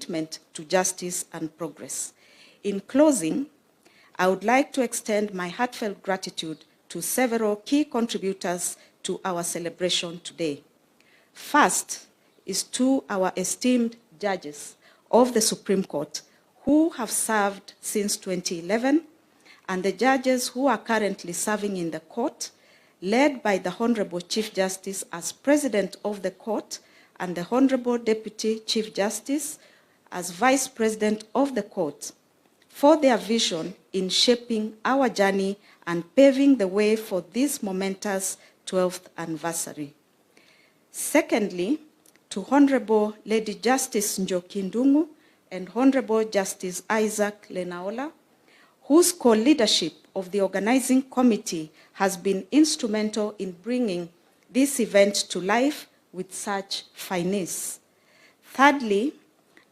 commitment to justice and progress. In closing, I would like to extend my heartfelt gratitude to several key contributors to our celebration today. First is to our esteemed judges of the Supreme Court who have served since 2011, and the judges who are currently serving in the court, led by the Honorable Chief Justice as President of the Court and the Honorable Deputy Chief Justice as Vice President of the Court, for their vision in shaping our journey and paving the way for this momentous 12th anniversary. Secondly, to Honorable Lady Justice Njoki Ndung'u and Honorable Justice Isaac Lenaola, whose co-leadership of the organizing committee has been instrumental in bringing this event to life with such finesse. Thirdly,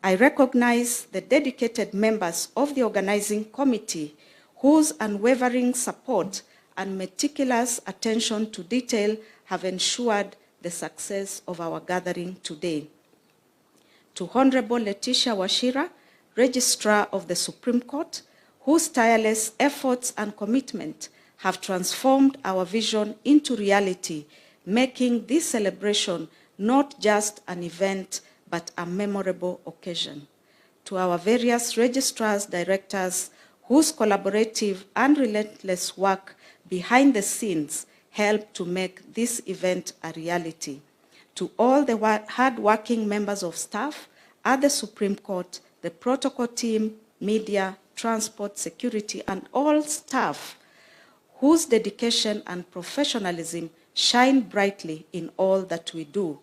I recognize the dedicated members of the organizing committee whose unwavering support and meticulous attention to detail have ensured the success of our gathering today. To Honorable Letitia Wachira, Registrar of the Supreme Court, whose tireless efforts and commitment have transformed our vision into reality, making this celebration not just an event, but a memorable occasion. To our various registrars, directors, whose collaborative and relentless work behind the scenes helped to make this event a reality. To all the hard-working members of staff at the Supreme Court, the protocol team, media, transport, security, and all staff whose dedication and professionalism shine brightly in all that we do.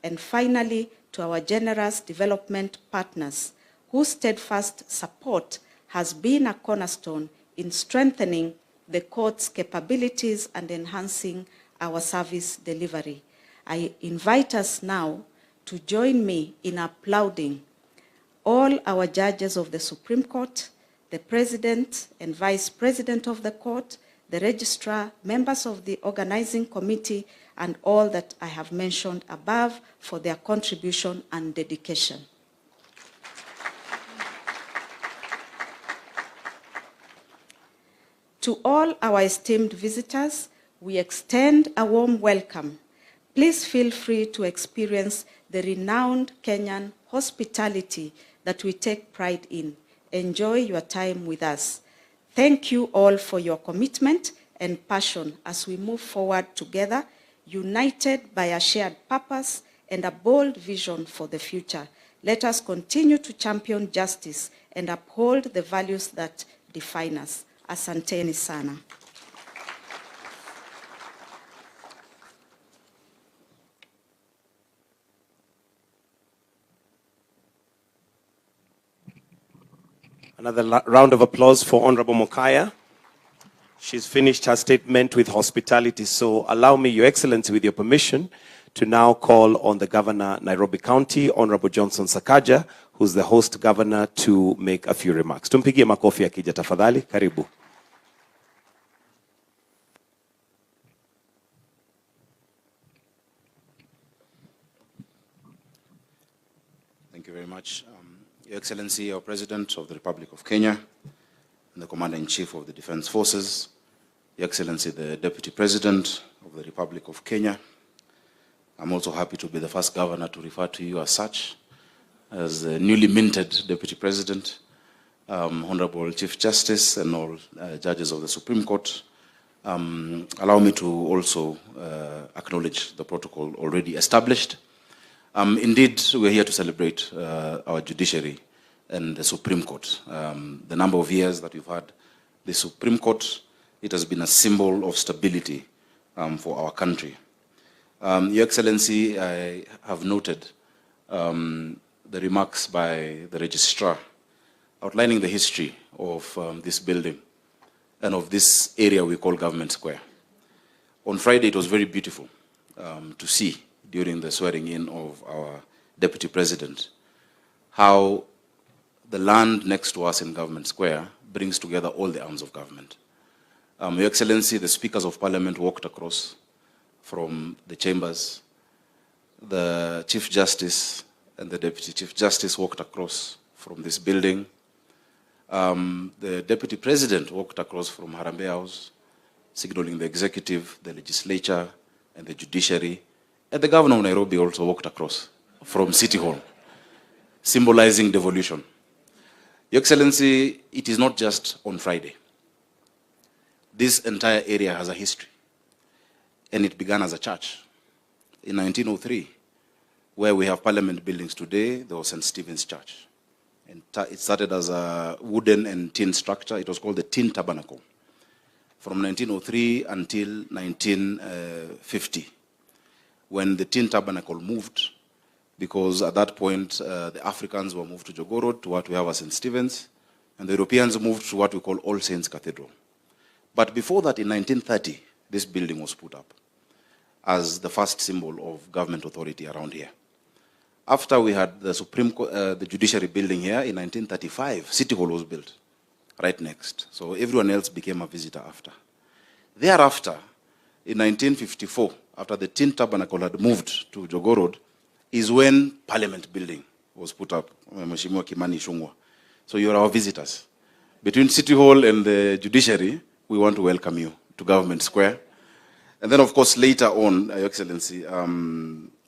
And finally, to our generous development partners, whose steadfast support has been a cornerstone in strengthening the court's capabilities and enhancing our service delivery. I invite us now to join me in applauding all our judges of the Supreme Court, the President and Vice President of the Court, the Registrar, members of the Organizing Committee, and all that I have mentioned above for their contribution and dedication. To all our esteemed visitors, we extend a warm welcome. Please feel free to experience the renowned Kenyan hospitality that we take pride in. Enjoy your time with us. Thank you all for your commitment and passion as we move forward together, united by a shared purpose and a bold vision for the future. Let us continue to champion justice and uphold the values that define us. Asanteni sana. Another round of applause for Honorable Mokaya. She's finished her statement with hospitality, so allow me, Your Excellency, with your permission, to now call on the Governor, Nairobi County, Honorable Johnson Sakaja, who's the host governor, to make a few remarks. Tumpigie makofi akija tafadhali. Karibu. Thank you very much. Your Excellency, our President of the Republic of Kenya, and the Commander-in-Chief of the Defense Forces, Your Excellency, the Deputy President of the Republic of Kenya. I'm also happy to be the first governor to refer to you as such, as the newly minted Deputy President, Honorable Chief Justice, and all judges of the Supreme Court. Allow me to also acknowledge the protocol already established. Indeed, we're here to celebrate our judiciary and the Supreme Court. The number of years that we've had the Supreme Court, it has been a symbol of stability for our country. Your Excellency, I have noted the remarks by the Registrar outlining the history of this building and of this area we call Government Square. On Friday, it was very beautiful to see during the swearing in of our Deputy President how the land next to us in Government Square brings together all the arms of government. Your Excellency, the Speakers of Parliament walked across from the chambers. The Chief Justice and the Deputy Chief Justice walked across from this building. The Deputy President walked across from Harambee House, signaling the executive, the legislature, and the judiciary. And the governor of Nairobi also walked across from City Hall, symbolizing devolution. Your Excellency, it is not just on Friday. This entire area has a history, and it began as a church. In 1903, where we have parliament buildings today, there was St. Stephen's Church. And it started as a wooden and tin structure. It was called the Tin Tabernacle. From 1903 until 1950, when the Tin Tabernacle moved, because at that point, the Africans were moved to Jogoo Road, to what we have as St. Stephen's, and the Europeans moved to what we call All Saints Cathedral. But before that, in 1930, this building was put up as the first symbol of government authority around here. After we had the the judiciary building here in 1935, City Hall was built right next. So everyone else became a visitor after. Thereafter, in 1954, after the Tin Tabernacle had moved to Jogoo Road, is when Parliament building was put up. So you're our visitors. Between City Hall and the judiciary, we want to welcome you to Government Square. And then, of course, later on, Your Excellency,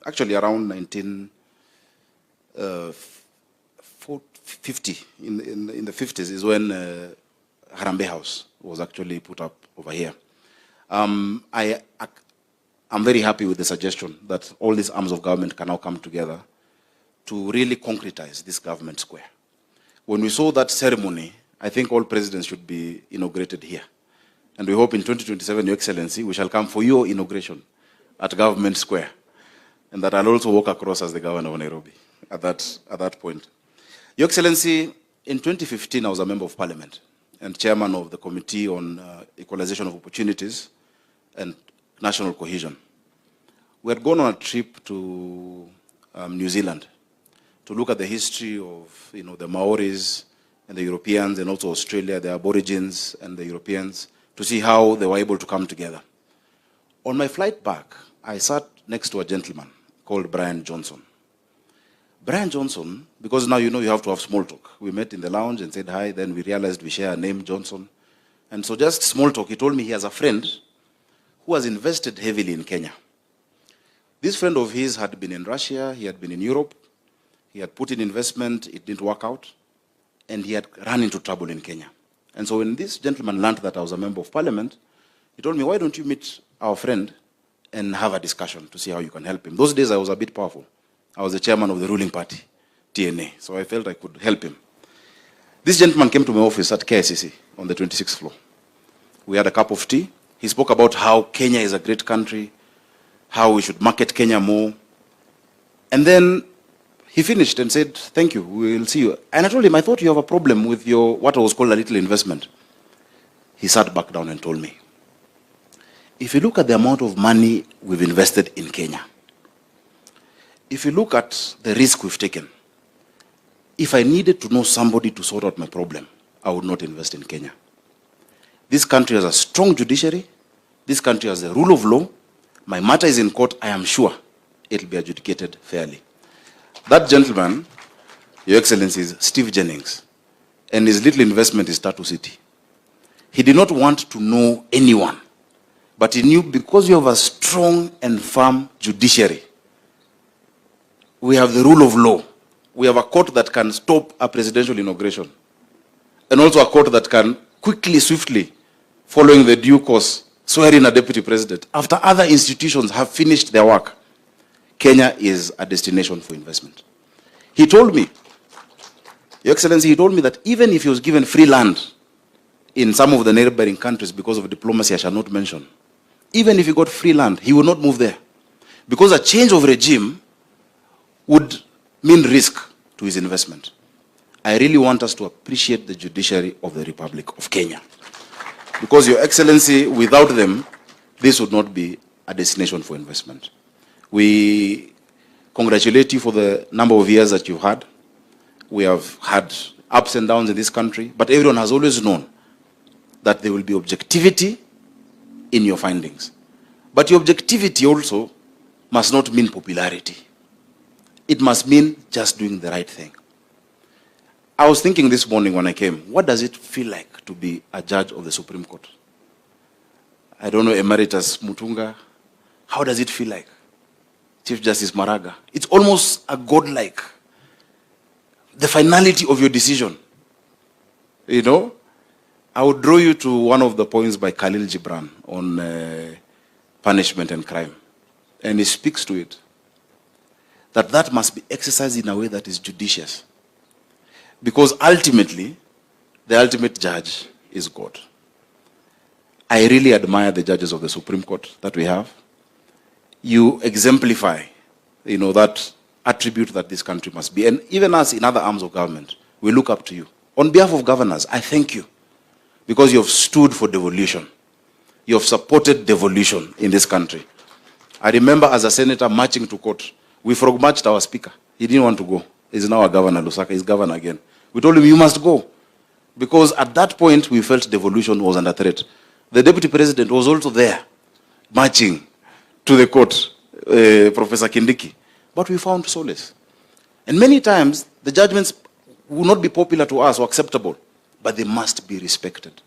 actually around 1950, in the 50s, is when Harambee House was actually put up over here. I'm very happy with the suggestion that all these arms of government can now come together to really concretize this Government Square. When we saw that ceremony, I think all presidents should be inaugurated here. And we hope in 2027, Your Excellency, we shall come for your inauguration at Government Square. And that I'll also walk across as the governor of Nairobi at that point. Your Excellency, in 2015, I was a member of Parliament and chairman of the Committee on Equalization of Opportunities and National Cohesion. We had gone on a trip to New Zealand to look at the history of the Maoris and the Europeans, and also Australia, the Aborigines and the Europeans, to see how they were able to come together. On my flight back, I sat next to a gentleman called Brian Johnson. Brian Johnson, because now you have to have small talk. We met in the lounge and said hi, then we realized we share a name, Johnson. And so just small talk, he told me he has a friend who has invested heavily in Kenya. This friend of his had been in Russia, he had been in Europe, he had put in investment, it didn't work out, and he had run into trouble in Kenya. And so when this gentleman learned that I was a member of Parliament, he told me, why don't you meet our friend and have a discussion to see how you can help him. Those days I was a bit powerful. I was the chairman of the ruling party, TNA, so I felt I could help him. This gentleman came to my office at KICC on the 26th floor. We had a cup of tea. He spoke about how Kenya is a great country, how we should market Kenya more. And then he finished and said, thank you, we will see you. And I told him, I thought you have a problem with your, what was called a little investment. He sat back down and told me, if you look at the amount of money we've invested in Kenya, if you look at the risk we've taken, if I needed to know somebody to sort out my problem, I would not invest in Kenya. This country has a strong judiciary. This country has the rule of law. My matter is in court. I am sure it will be adjudicated fairly. That gentleman, Your Excellency, is Steve Jennings, and his little investment is Tatu City. He did not want to know anyone, but he knew because you have a strong and firm judiciary, we have the rule of law, we have a court that can stop a presidential inauguration, and also a court that can quickly, swiftly, following the due course, swear in a deputy president. After other institutions have finished their work, Kenya is a destination for investment. He told me, Your Excellency, he told me that even if he was given free land in some of the neighboring countries because of diplomacy I shall not mention, even if he got free land, he would not move there. Because a change of regime would mean risk to his investment. I really want us to appreciate the judiciary of the Republic of Kenya. Because, Your Excellency, without them, this would not be a destination for investment. We congratulate you for the number of years that you've had. We have had ups and downs in this country, but everyone has always known that there will be objectivity in your findings. But your objectivity also must not mean popularity. it must mean just doing the right thing. I was thinking this morning when I came, what does it feel like to be a judge of the Supreme Court? I don't know, Emeritus Mutunga, how does it feel like? Chief Justice Maraga. It's almost a godlike. The finality of your decision. You know? I would draw you to one of the points by Khalil Gibran on punishment and crime. And he speaks to it. That must be exercised in a way that is judicious. Because ultimately, the ultimate judge is God. I really admire the judges of the Supreme Court that we have. You exemplify, that attribute that this country must be. And even us in other arms of government, we look up to you. On behalf of governors, I thank you because you have stood for devolution. You have supported devolution in this country. I remember as a senator marching to court, we frog marched our speaker. He didn't want to go. He's now a governor, Lusaka, he's governor again. We told him, you must go. Because at that point, we felt devolution was under threat. The deputy president was also there, marching to the court, Professor Kindiki. But we found solace. And many times, the judgments will not be popular to us or acceptable, but they must be respected.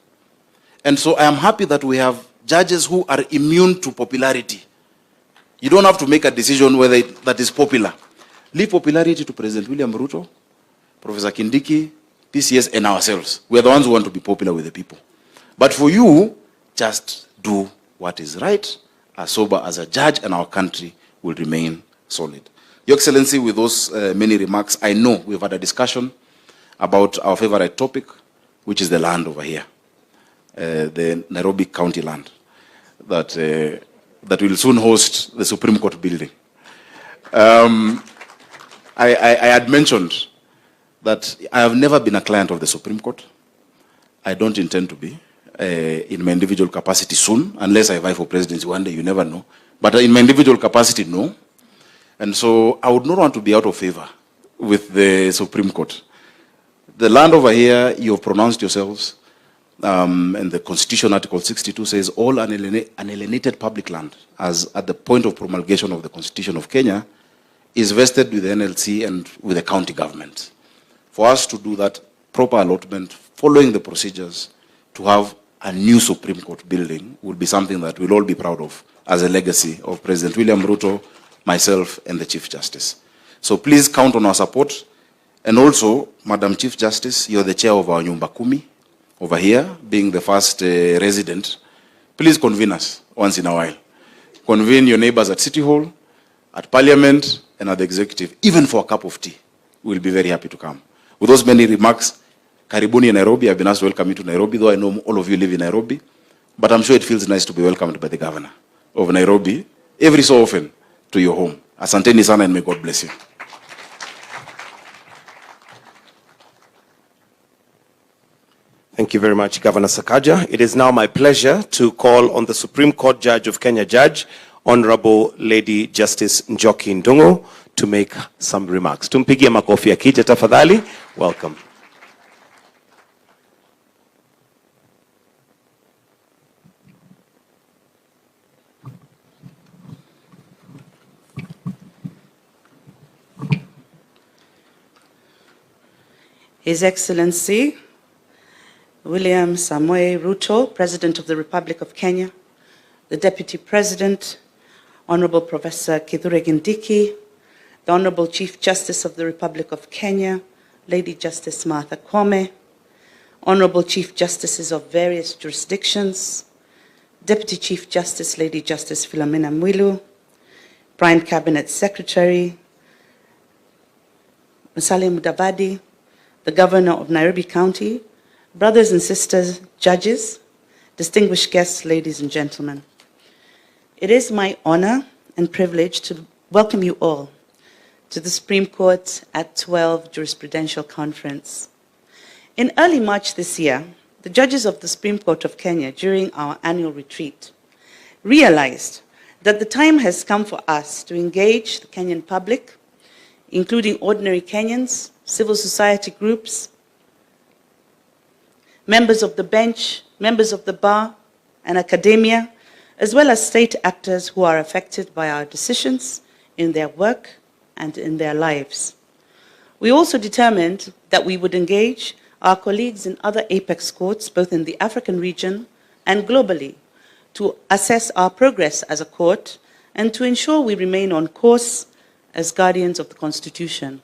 And so I am happy that we have judges who are immune to popularity. You don't have to make a decision whether that is popular. Leave popularity to President William Ruto, Professor Kindiki, PCS, and ourselves. We are the ones who want to be popular with the people. But for you, just do what is right, as sober as a judge, and our country will remain solid. Your Excellency, with those many remarks, I know we've had a discussion about our favorite topic, which is the land over here, the Nairobi County land, that will soon host the Supreme Court building. I had mentioned that I have never been a client of the Supreme Court. I don't intend to be in my individual capacity soon, unless I vie for presidency one day, you never know. But in my individual capacity, no. And so I would not want to be out of favor with the Supreme Court. The land over here, you have pronounced yourselves, and the Constitution, Article 62 says all unalienated public land, as at the point of promulgation of the Constitution of Kenya, is vested with the NLC and with the county government. For us to do that proper allotment, following the procedures, to have a new Supreme Court building would be something that we'll all be proud of as a legacy of President William Ruto, myself, and the Chief Justice. So please count on our support. And also, Madam Chief Justice, you're the chair of our Nyumba Kumi over here, being the first resident. Please convene us once in a while. Convene your neighbors at City Hall, at Parliament, and at the Executive, even for a cup of tea. We'll be very happy to come. With those many remarks, Karibuni in Nairobi. I've been asked to welcome you to Nairobi, though I know all of you live in Nairobi. But I'm sure it feels nice to be welcomed by the governor of Nairobi every so often to your home. Asanteni sana, and may God bless you. Thank you very much, Governor Sakaja. It is now my pleasure to call on the Supreme Court Judge of Kenya, Judge, Honorable Lady Justice Njoki Ndung'u, to make some remarks. Tumpigie makofi akija tafadhali. Welcome. His Excellency William Samoei Ruto, President of the Republic of Kenya, the Deputy President, Honorable Professor Kithure Kindiki, the Honorable Chief Justice of the Republic of Kenya, Lady Justice Martha Koome, Honorable Chief Justices of various jurisdictions, Deputy Chief Justice Lady Justice Philomena Mwilu, Prime Cabinet Secretary, Musalia Mudavadi, the Governor of Nairobi County, brothers and sisters, judges, distinguished guests, ladies and gentlemen. It is my honor and privilege to welcome you all to the Supreme Court at 12 Jurisprudential Conference. In early March this year, the judges of the Supreme Court of Kenya, during our annual retreat, realized that the time has come for us to engage the Kenyan public, including ordinary Kenyans, civil society groups, members of the bench, members of the bar, and academia, as well as state actors who are affected by our decisions in their work and in their lives. We also determined that we would engage our colleagues in other apex courts, both in the African region and globally, to assess our progress as a court and to ensure we remain on course as guardians of the Constitution.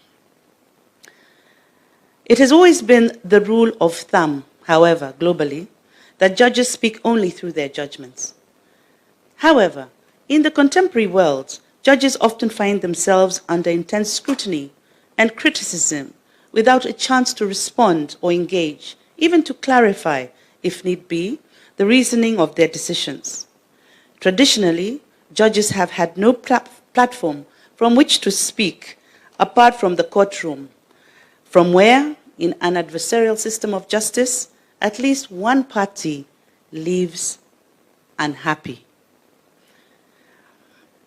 It has always been the rule of thumb, however, globally, that judges speak only through their judgments. However, in the contemporary world, judges often find themselves under intense scrutiny and criticism without a chance to respond or engage, even to clarify, if need be, the reasoning of their decisions. Traditionally, judges have had no platform from which to speak apart from the courtroom, from where, in an adversarial system of justice, at least one party leaves unhappy.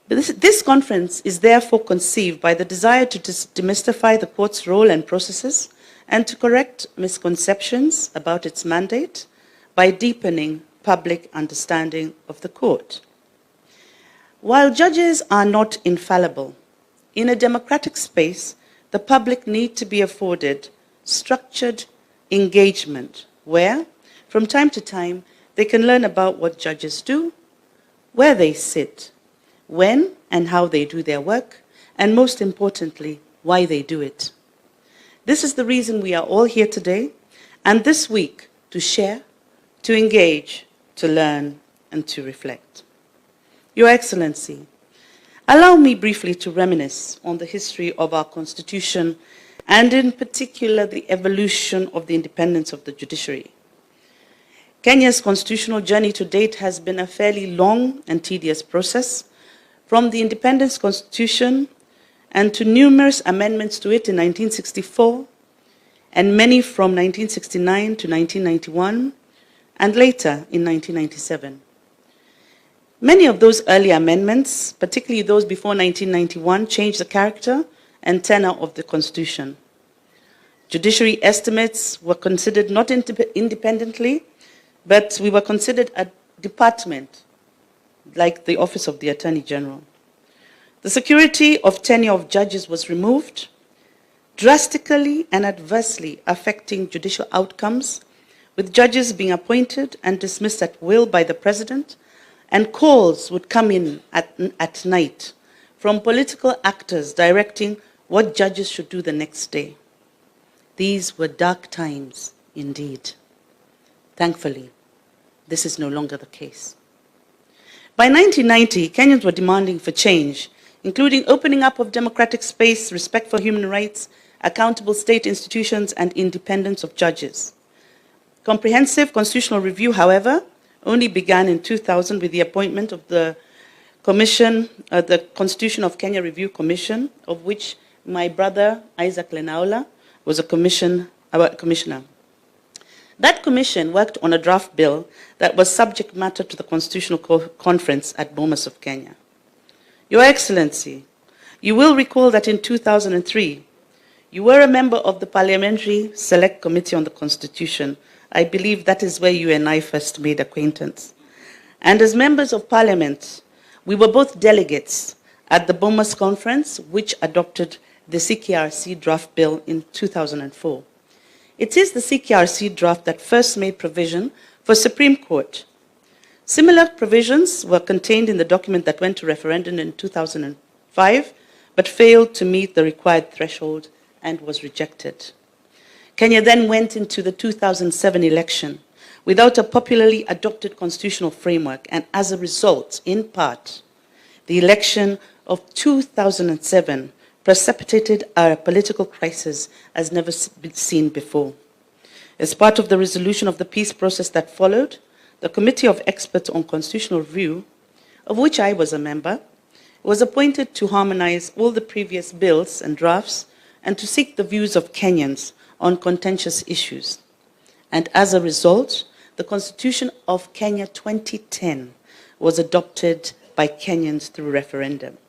This conference is therefore conceived by the desire to demystify the court's role and processes and to correct misconceptions about its mandate by deepening public understanding of the court. While judges are not infallible, in a democratic space, the public need to be afforded structured engagement where, from time to time, they can learn about what judges do, where they sit, when and how they do their work, and most importantly, why they do it. This is the reason we are all here today, and this week to share, to engage, to learn, and to reflect. Your Excellency, allow me briefly to reminisce on the history of our Constitution and in particular the evolution of the independence of the judiciary. Kenya's constitutional journey to date has been a fairly long and tedious process, from the Independence Constitution and to numerous amendments to it in 1964, and many from 1969 to 1991, and later in 1997. Many of those early amendments, particularly those before 1991, changed the character and tenor of the Constitution. Judiciary estimates were considered not independently, but we were considered a department, like the Office of the Attorney General. The security of tenure of judges was removed, drastically and adversely affecting judicial outcomes, with judges being appointed and dismissed at will by the President, and calls would come in at night from political actors directing what judges should do the next day. These were dark times indeed. Thankfully, this is no longer the case. By 1990, Kenyans were demanding for change, including opening up of democratic space, respect for human rights, accountable state institutions, and independence of judges. Comprehensive constitutional review, however, only began in 2000 with the appointment of the Commission, the Constitution of Kenya Review Commission, of which my brother Isaac Lenaola was a commissioner. That commission worked on a draft bill that was subject matter to the Constitutional Conference at Bomas of Kenya. Your Excellency, you will recall that in 2003, you were a member of the Parliamentary Select Committee on the Constitution. I believe that is where you and I first made acquaintance. And as members of Parliament, we were both delegates at the Bomas Conference, which adopted the CKRC draft bill in 2004. It is the CKRC draft that first made provision for Supreme Court. Similar provisions were contained in the document that went to referendum in 2005, but failed to meet the required threshold and was rejected. Kenya then went into the 2007 election without a popularly adopted constitutional framework, and as a result, in part, the election of 2007 precipitated a political crisis as never been seen before. As part of the resolution of the peace process that followed, the Committee of Experts on Constitutional Review, of which I was a member, was appointed to harmonize all the previous bills and drafts and to seek the views of Kenyans on contentious issues. And as a result, the Constitution of Kenya 2010 was adopted by Kenyans through referendum.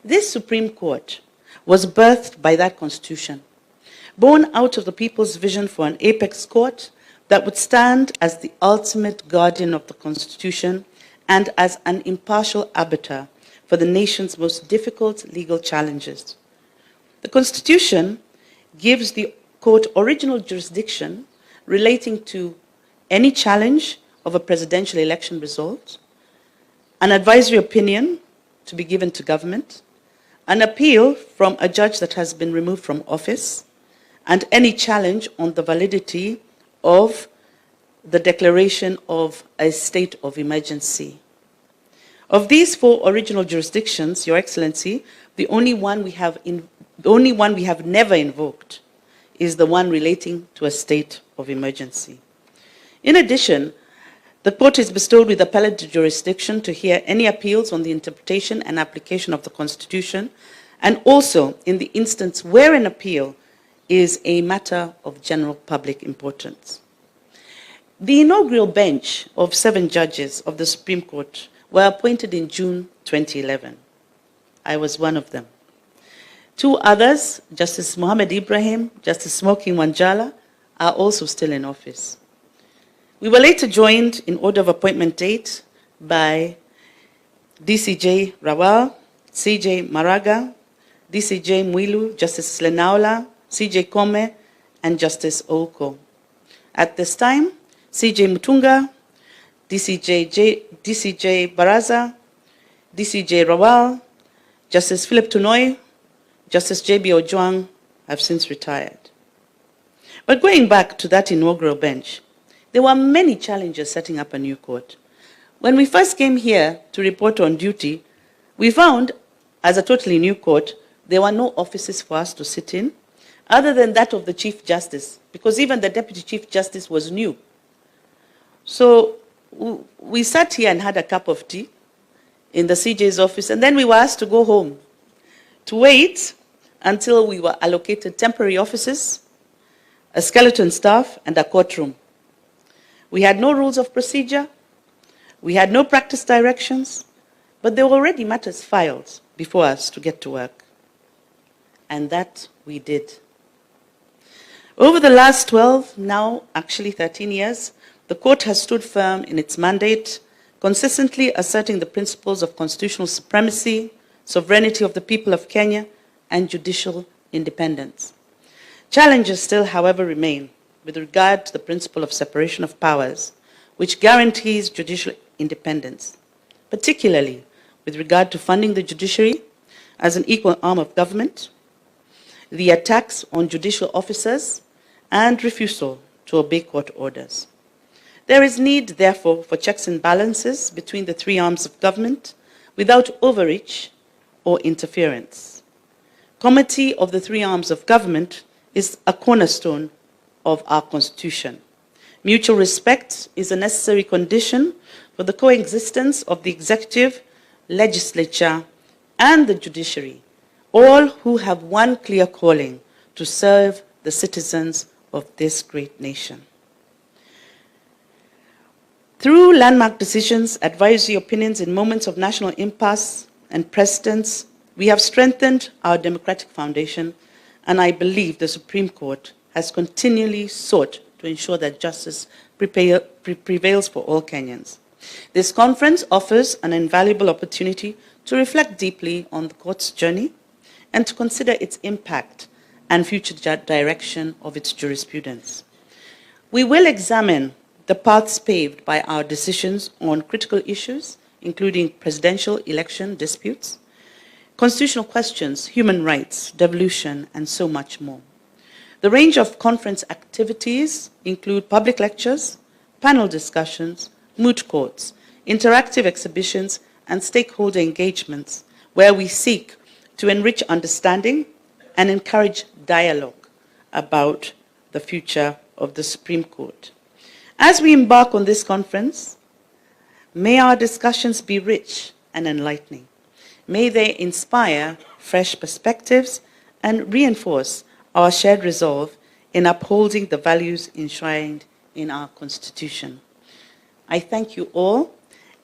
This Supreme Court was birthed by that Constitution, born out of the people's vision for an apex court that would stand as the ultimate guardian of the Constitution and as an impartial arbiter for the nation's most difficult legal challenges, The Constitution gives the court original jurisdiction relating to any challenge of a presidential election result, an advisory opinion to be given to government, an appeal from a judge that has been removed from office, and any challenge on the validity of the declaration of a state of emergency. Of these 4 original jurisdictions, Your Excellency, the only one we have never invoked is the one relating to a state of emergency. In addition, the court is bestowed with appellate jurisdiction to hear any appeals on the interpretation and application of the Constitution, and also in the instance where an appeal is a matter of general public importance. The inaugural bench of 7 judges of the Supreme Court were appointed in June 2011. I was one of them. 2 others, Justice Mohammed Ibrahim, Justice Smoking Wanjala, are also still in office. We were later joined in order of appointment date by DCJ Rawal, CJ Maraga, DCJ Mwilu, Justice Lenaola, CJ Koome, and Justice Ouko. At this time, CJ Mutunga, DCJ Baraza, DCJ Rawal, Justice Philip Tunoy, Justice J.B. Ojwang have since retired. But going back to that inaugural bench, there were many challenges setting up a new court. When we first came here to report on duty, we found, as a totally new court, there were no offices for us to sit in, other than that of the Chief Justice, because even the Deputy Chief Justice was new. So we sat here and had a cup of tea in the CJ's office, and then we were asked to go home to wait until we were allocated temporary offices, a skeleton staff, and a courtroom. We had no rules of procedure, we had no practice directions, but there were already matters filed before us to get to work. And that we did. Over the last 12, now actually 13 years, the court has stood firm in its mandate, consistently asserting the principles of constitutional supremacy, sovereignty of the people of Kenya, and judicial independence. Challenges still, however, remain with regard to the principle of separation of powers, which guarantees judicial independence, particularly with regard to funding the judiciary as an equal arm of government, the attacks on judicial officers, and refusal to obey court orders. There is need, therefore, for checks and balances between the 3 arms of government without overreach or interference. Comity of the 3 arms of government is a cornerstone of our Constitution. Mutual respect is a necessary condition for the coexistence of the executive, legislature, and the judiciary, all who have one clear calling to serve the citizens of this great nation. Through landmark decisions, advisory opinions in moments of national impasse and precedents, we have strengthened our democratic foundation, and I believe the Supreme Court has continually sought to ensure that justice prevails for all Kenyans. This conference offers an invaluable opportunity to reflect deeply on the court's journey and to consider its impact and future direction of its jurisprudence. We will examine the paths paved by our decisions on critical issues, including presidential election disputes, constitutional questions, human rights, devolution, and so much more. The range of conference activities include public lectures, panel discussions, moot courts, interactive exhibitions, and stakeholder engagements, where we seek to enrich understanding and encourage dialogue about the future of the Supreme Court. As we embark on this conference, may our discussions be rich and enlightening. May they inspire fresh perspectives and reinforce our shared resolve in upholding the values enshrined in our Constitution. I thank you all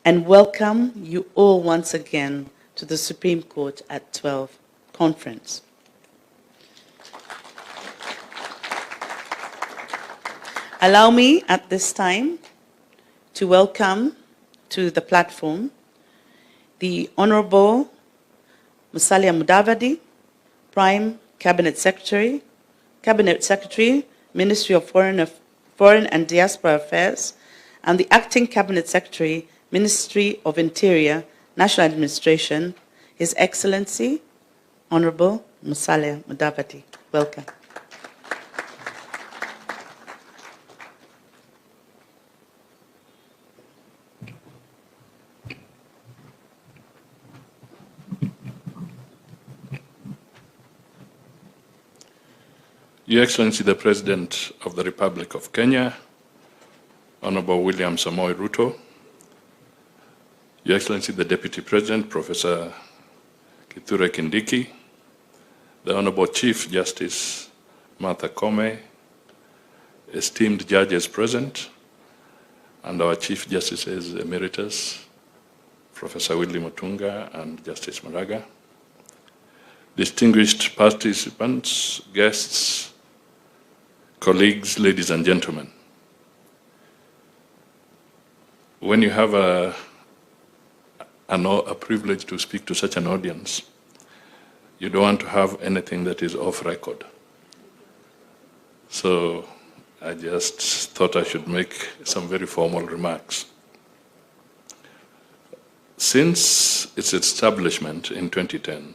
and welcome you all once again to the Supreme Court at 12 conference. Allow me at this time to welcome to the platform the Honorable Musalia Mudavadi, Prime Cabinet Secretary, Ministry of Foreign and Diaspora Affairs, and the Acting Cabinet Secretary, Ministry of Interior, National Administration, His Excellency, Honorable Musalia Mudavadi. Welcome. Your Excellency, the President of the Republic of Kenya, Honorable William Samoei Ruto, Your Excellency, the Deputy President, Professor Kithure Kindiki, the Honorable Chief Justice Martha Koome, esteemed judges present, and our Chief Justices Emeritus, Professor Willy Mutunga and Justice Maraga, distinguished participants, guests, colleagues, ladies and gentlemen. When you have a privilege to speak to such an audience, you don't want to have anything that is off record. So I just thought I should make some very formal remarks. Since its establishment in 2010,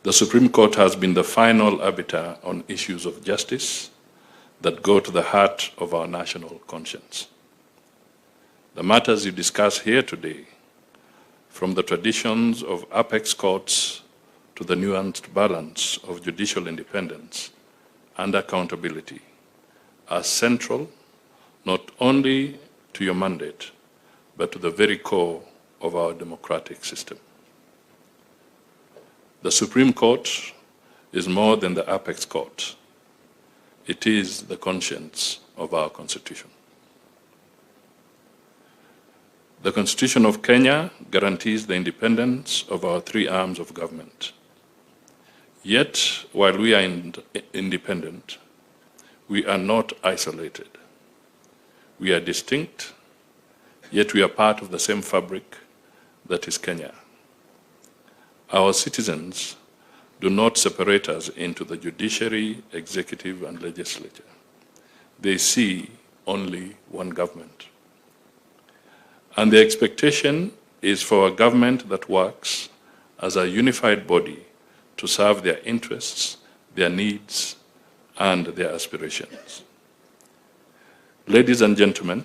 the Supreme Court has been the final arbiter on issues of justice that go to the heart of our national conscience. The matters you discuss here today, from the traditions of apex courts to the nuanced balance of judicial independence and accountability, are central not only to your mandate, but to the very core of our democratic system. The Supreme Court is more than the apex court. It is the conscience of our Constitution. The Constitution of Kenya guarantees the independence of our three arms of government. Yet, while we are independent, we are not isolated. We are distinct, yet we are part of the same fabric that is Kenya. Our citizens do not separate us into the judiciary, executive, and legislature. They see only one government. And the expectation is for a government that works as a unified body to serve their interests, their needs, and their aspirations. Ladies and gentlemen,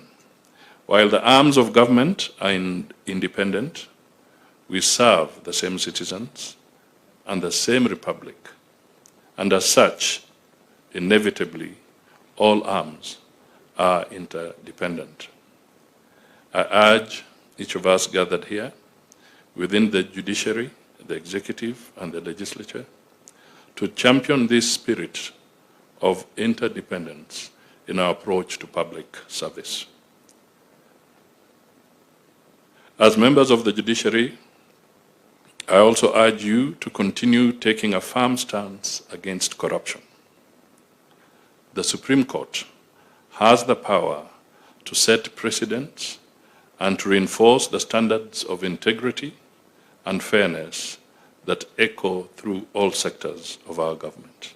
while the arms of government are independent, we serve the same citizens and the same republic, and as such, inevitably, all arms are interdependent. I urge each of us gathered here, within the judiciary, the executive, and the legislature, to champion this spirit of interdependence in our approach to public service. As members of the judiciary, I also urge you to continue taking a firm stance against corruption. The Supreme Court has the power to set precedents and to reinforce the standards of integrity and fairness that echo through all sectors of our government.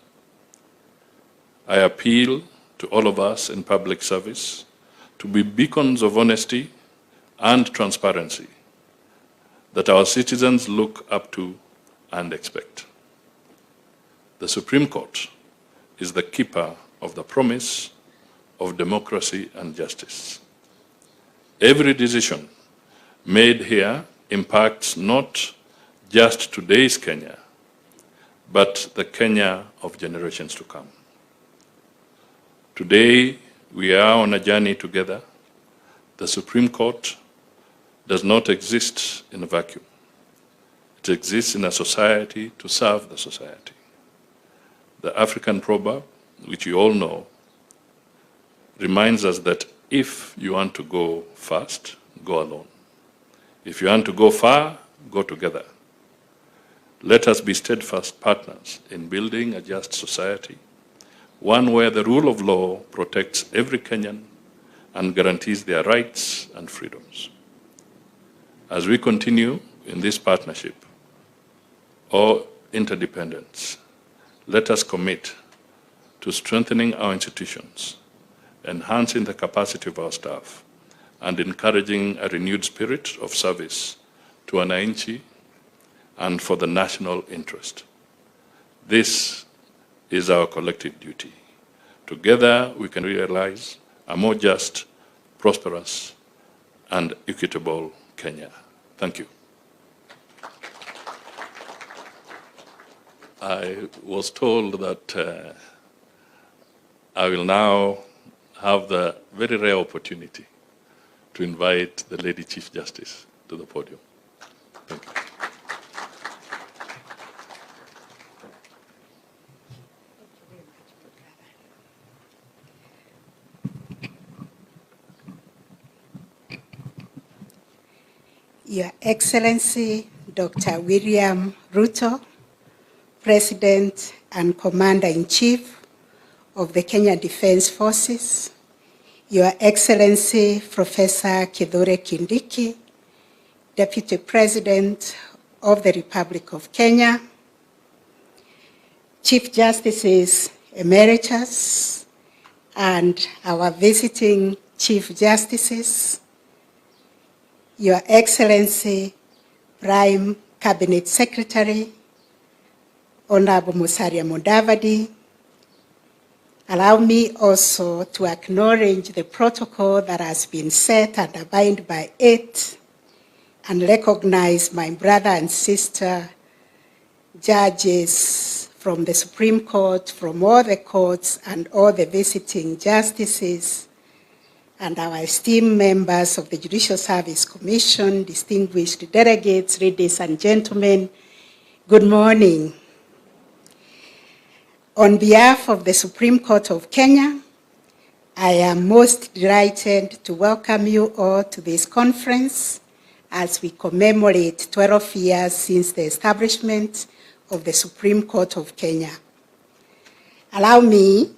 I appeal to all of us in public service to be beacons of honesty and transparency that our citizens look up to and expect. The Supreme Court is the keeper of the promise of democracy and justice. Every decision made here impacts not just today's Kenya, but the Kenya of generations to come. Today, we are on a journey together. The Supreme Court does not exist in a vacuum. It exists in a society to serve the society. The African proverb, which you all know, reminds us that if you want to go fast, go alone. If you want to go far, go together. Let us be steadfast partners in building a just society, one where the rule of law protects every Kenyan and guarantees their rights and freedoms. As we continue in this partnership or interdependence, let us commit to strengthening our institutions, enhancing the capacity of our staff, and encouraging a renewed spirit of service to wananchi and for the national interest. This is our collective duty. Together, we can realize a more just, prosperous, and equitable Kenya. Thank you. I was told that I will now have the very rare opportunity to invite the Lady Chief Justice to the podium. Thank you. Your Excellency, Dr. William Ruto, President and Commander-in-Chief of the Kenya Defense Forces, Your Excellency, Professor Kindiki, Deputy President of the Republic of Kenya, Chief Justices Emeritus, and our visiting Chief Justices, Your Excellency, Prime Cabinet Secretary, Honorable Musalia Mudavadi. Allow me also to acknowledge the protocol that has been set and abide by it, and recognize my brother and sister judges from the Supreme Court, from all the courts, and all the visiting justices, and our esteemed members of the Judicial Service Commission, distinguished delegates, ladies and gentlemen, good morning. On behalf of the Supreme Court of Kenya, I am most delighted to welcome you all to this conference as we commemorate 12 years since the establishment of the Supreme Court of Kenya. Allow me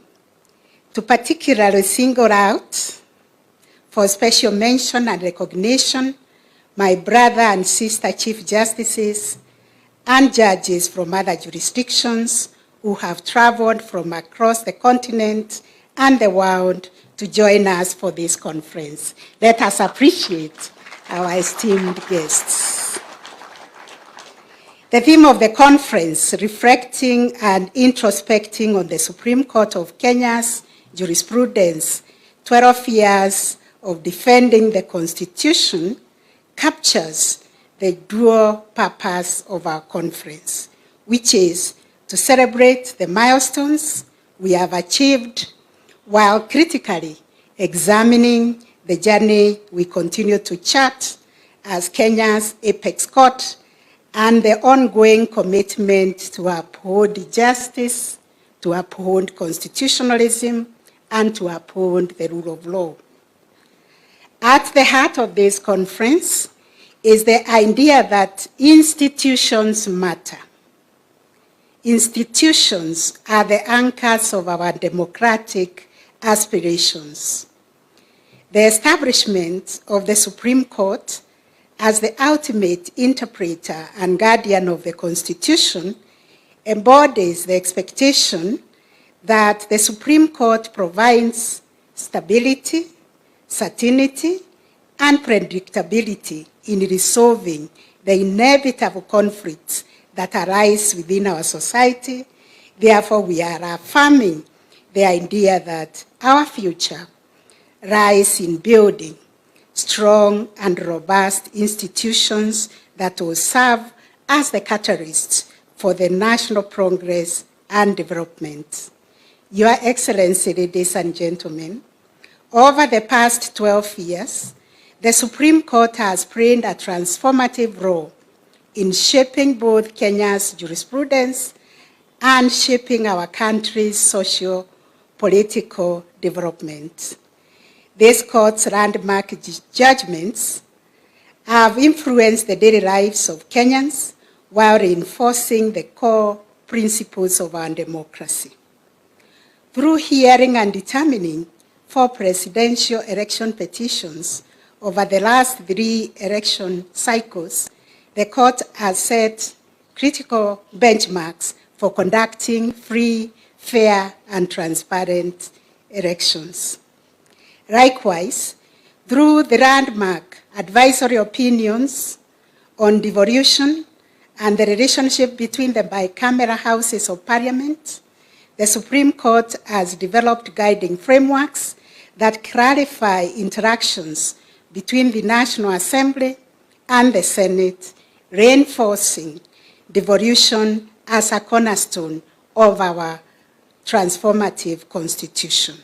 to particularly single out for special mention and recognition my brother and sister Chief Justices and judges from other jurisdictions who have traveled from across the continent and the world to join us for this conference. Let us appreciate our esteemed guests. The theme of the conference, reflecting and introspecting on the Supreme Court of Kenya's jurisprudence, 12 years of defending the Constitution, captures the dual purpose of our conference, which is to celebrate the milestones we have achieved while critically examining the journey we continue to chart as Kenya's apex court and the ongoing commitment to uphold justice, to uphold constitutionalism, and to uphold the rule of law. At the heart of this conference is the idea that institutions matter. Institutions are the anchors of our democratic aspirations. The establishment of the Supreme Court as the ultimate interpreter and guardian of the Constitution embodies the expectation that the Supreme Court provides stability, certainty, and predictability in resolving the inevitable conflicts that arise within our society. Therefore, we are affirming the idea that our future lies in building strong and robust institutions that will serve as the catalysts for the national progress and development. Your Excellency, ladies and gentlemen, over the past 12 years, the Supreme Court has played a transformative role in shaping both Kenya's jurisprudence and shaping our country's socio-political development. This court's landmark judgments have influenced the daily lives of Kenyans while reinforcing the core principles of our democracy. Through hearing and determining 4 presidential election petitions over the last 3 election cycles, the court has set critical benchmarks for conducting free, fair, and transparent elections. Likewise, through the landmark advisory opinions on devolution and the relationship between the bicameral houses of parliament, the Supreme Court has developed guiding frameworks that clarify interactions between the National Assembly and the Senate, reinforcing devolution as a cornerstone of our transformative constitution.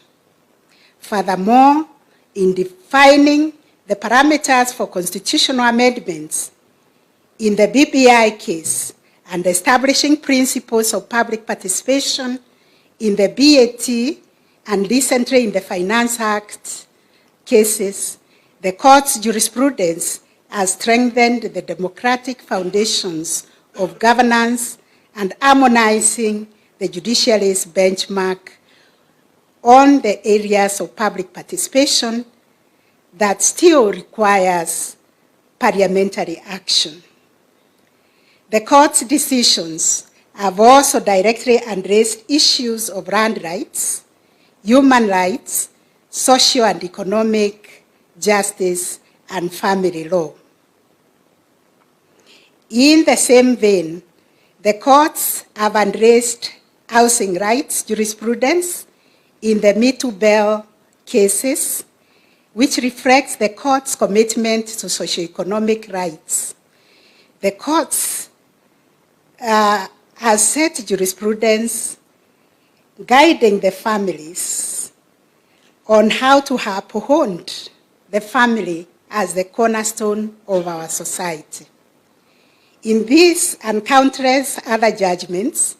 Furthermore, in defining the parameters for constitutional amendments in the BBI case and establishing principles of public participation in the BAT and recently in the Finance Act cases, the court's jurisprudence has strengthened the democratic foundations of governance and harmonizing the judiciary's benchmark on the areas of public participation that still requires parliamentary action. The court's decisions have also directly addressed issues of land rights, human rights, social and economic justice, and family law. In the same vein, the courts have addressed housing rights jurisprudence in the Me Too Bell cases, which reflects the court's commitment to socioeconomic rights. The courts has set jurisprudence guiding the families on how to uphold the family as the cornerstone of our society. In this and countless other judgments,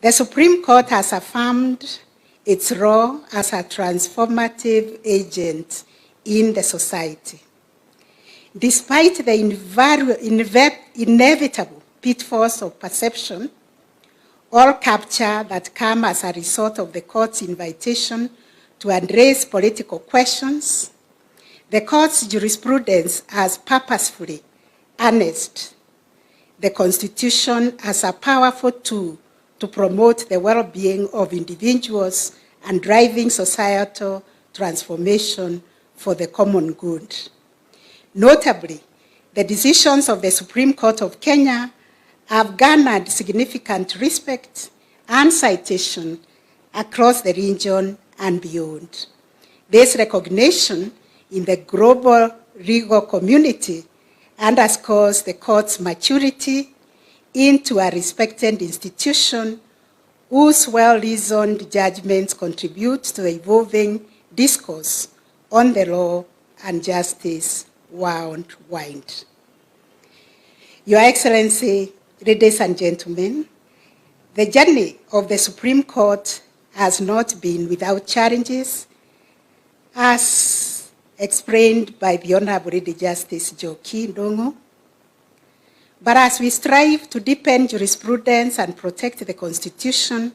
the Supreme Court has affirmed its role as a transformative agent in the society. Despite the inevitable pitfalls of perception or capture that come as a result of the court's invitation to address political questions, the court's jurisprudence has purposefully harnessed the Constitution as a powerful tool to promote the well-being of individuals and driving societal transformation for the common good. Notably, the decisions of the Supreme Court of Kenya have garnered significant respect and citation across the region and beyond. This recognition in the global legal community underscores the court's maturity into a respected institution whose well-reasoned judgments contribute to the evolving discourse on the law and justice worldwide. Your Excellency, ladies and gentlemen, the journey of the Supreme Court has not been without challenges, as explained by the Honorable Lady Justice Joki Ndongo. But as we strive to deepen jurisprudence and protect the Constitution,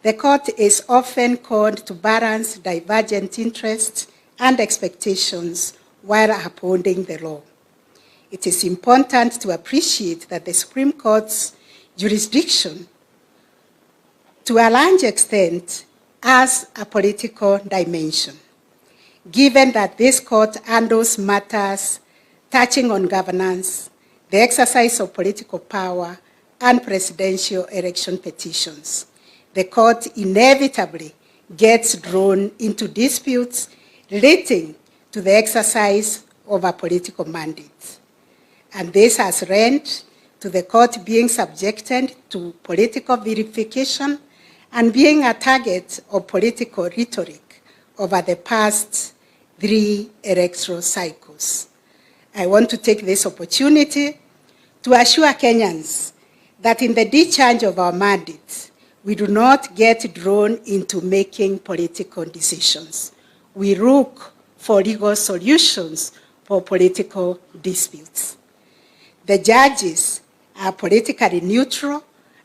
the court is often called to balance divergent interests and expectations while upholding the law. It is important to appreciate that the Supreme Court's jurisdiction, to a large extent, has a political dimension, given that this court handles matters touching on governance, the exercise of political power, and presidential election petitions. The court inevitably gets drawn into disputes relating to the exercise of a political mandate. And this has led to the court being subjected to political verification and being a target of political rhetoric over the past 3 electoral cycles. I want to take this opportunity to assure Kenyans that in the discharge of our mandate, we do not get drawn into making political decisions. We look for legal solutions for political disputes. The judges are politically neutral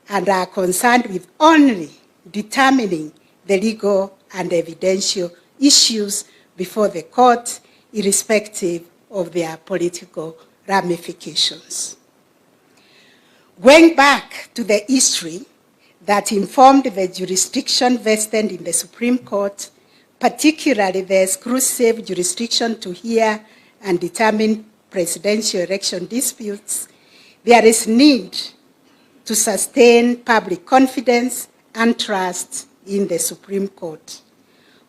and are concerned with only determining the legal and evidential issues before the court, irrespective of their political ramifications. Going back to the history, that informed the jurisdiction vested in the Supreme Court, particularly the exclusive jurisdiction to hear and determine presidential election disputes, there is need to sustain public confidence and trust in the Supreme Court.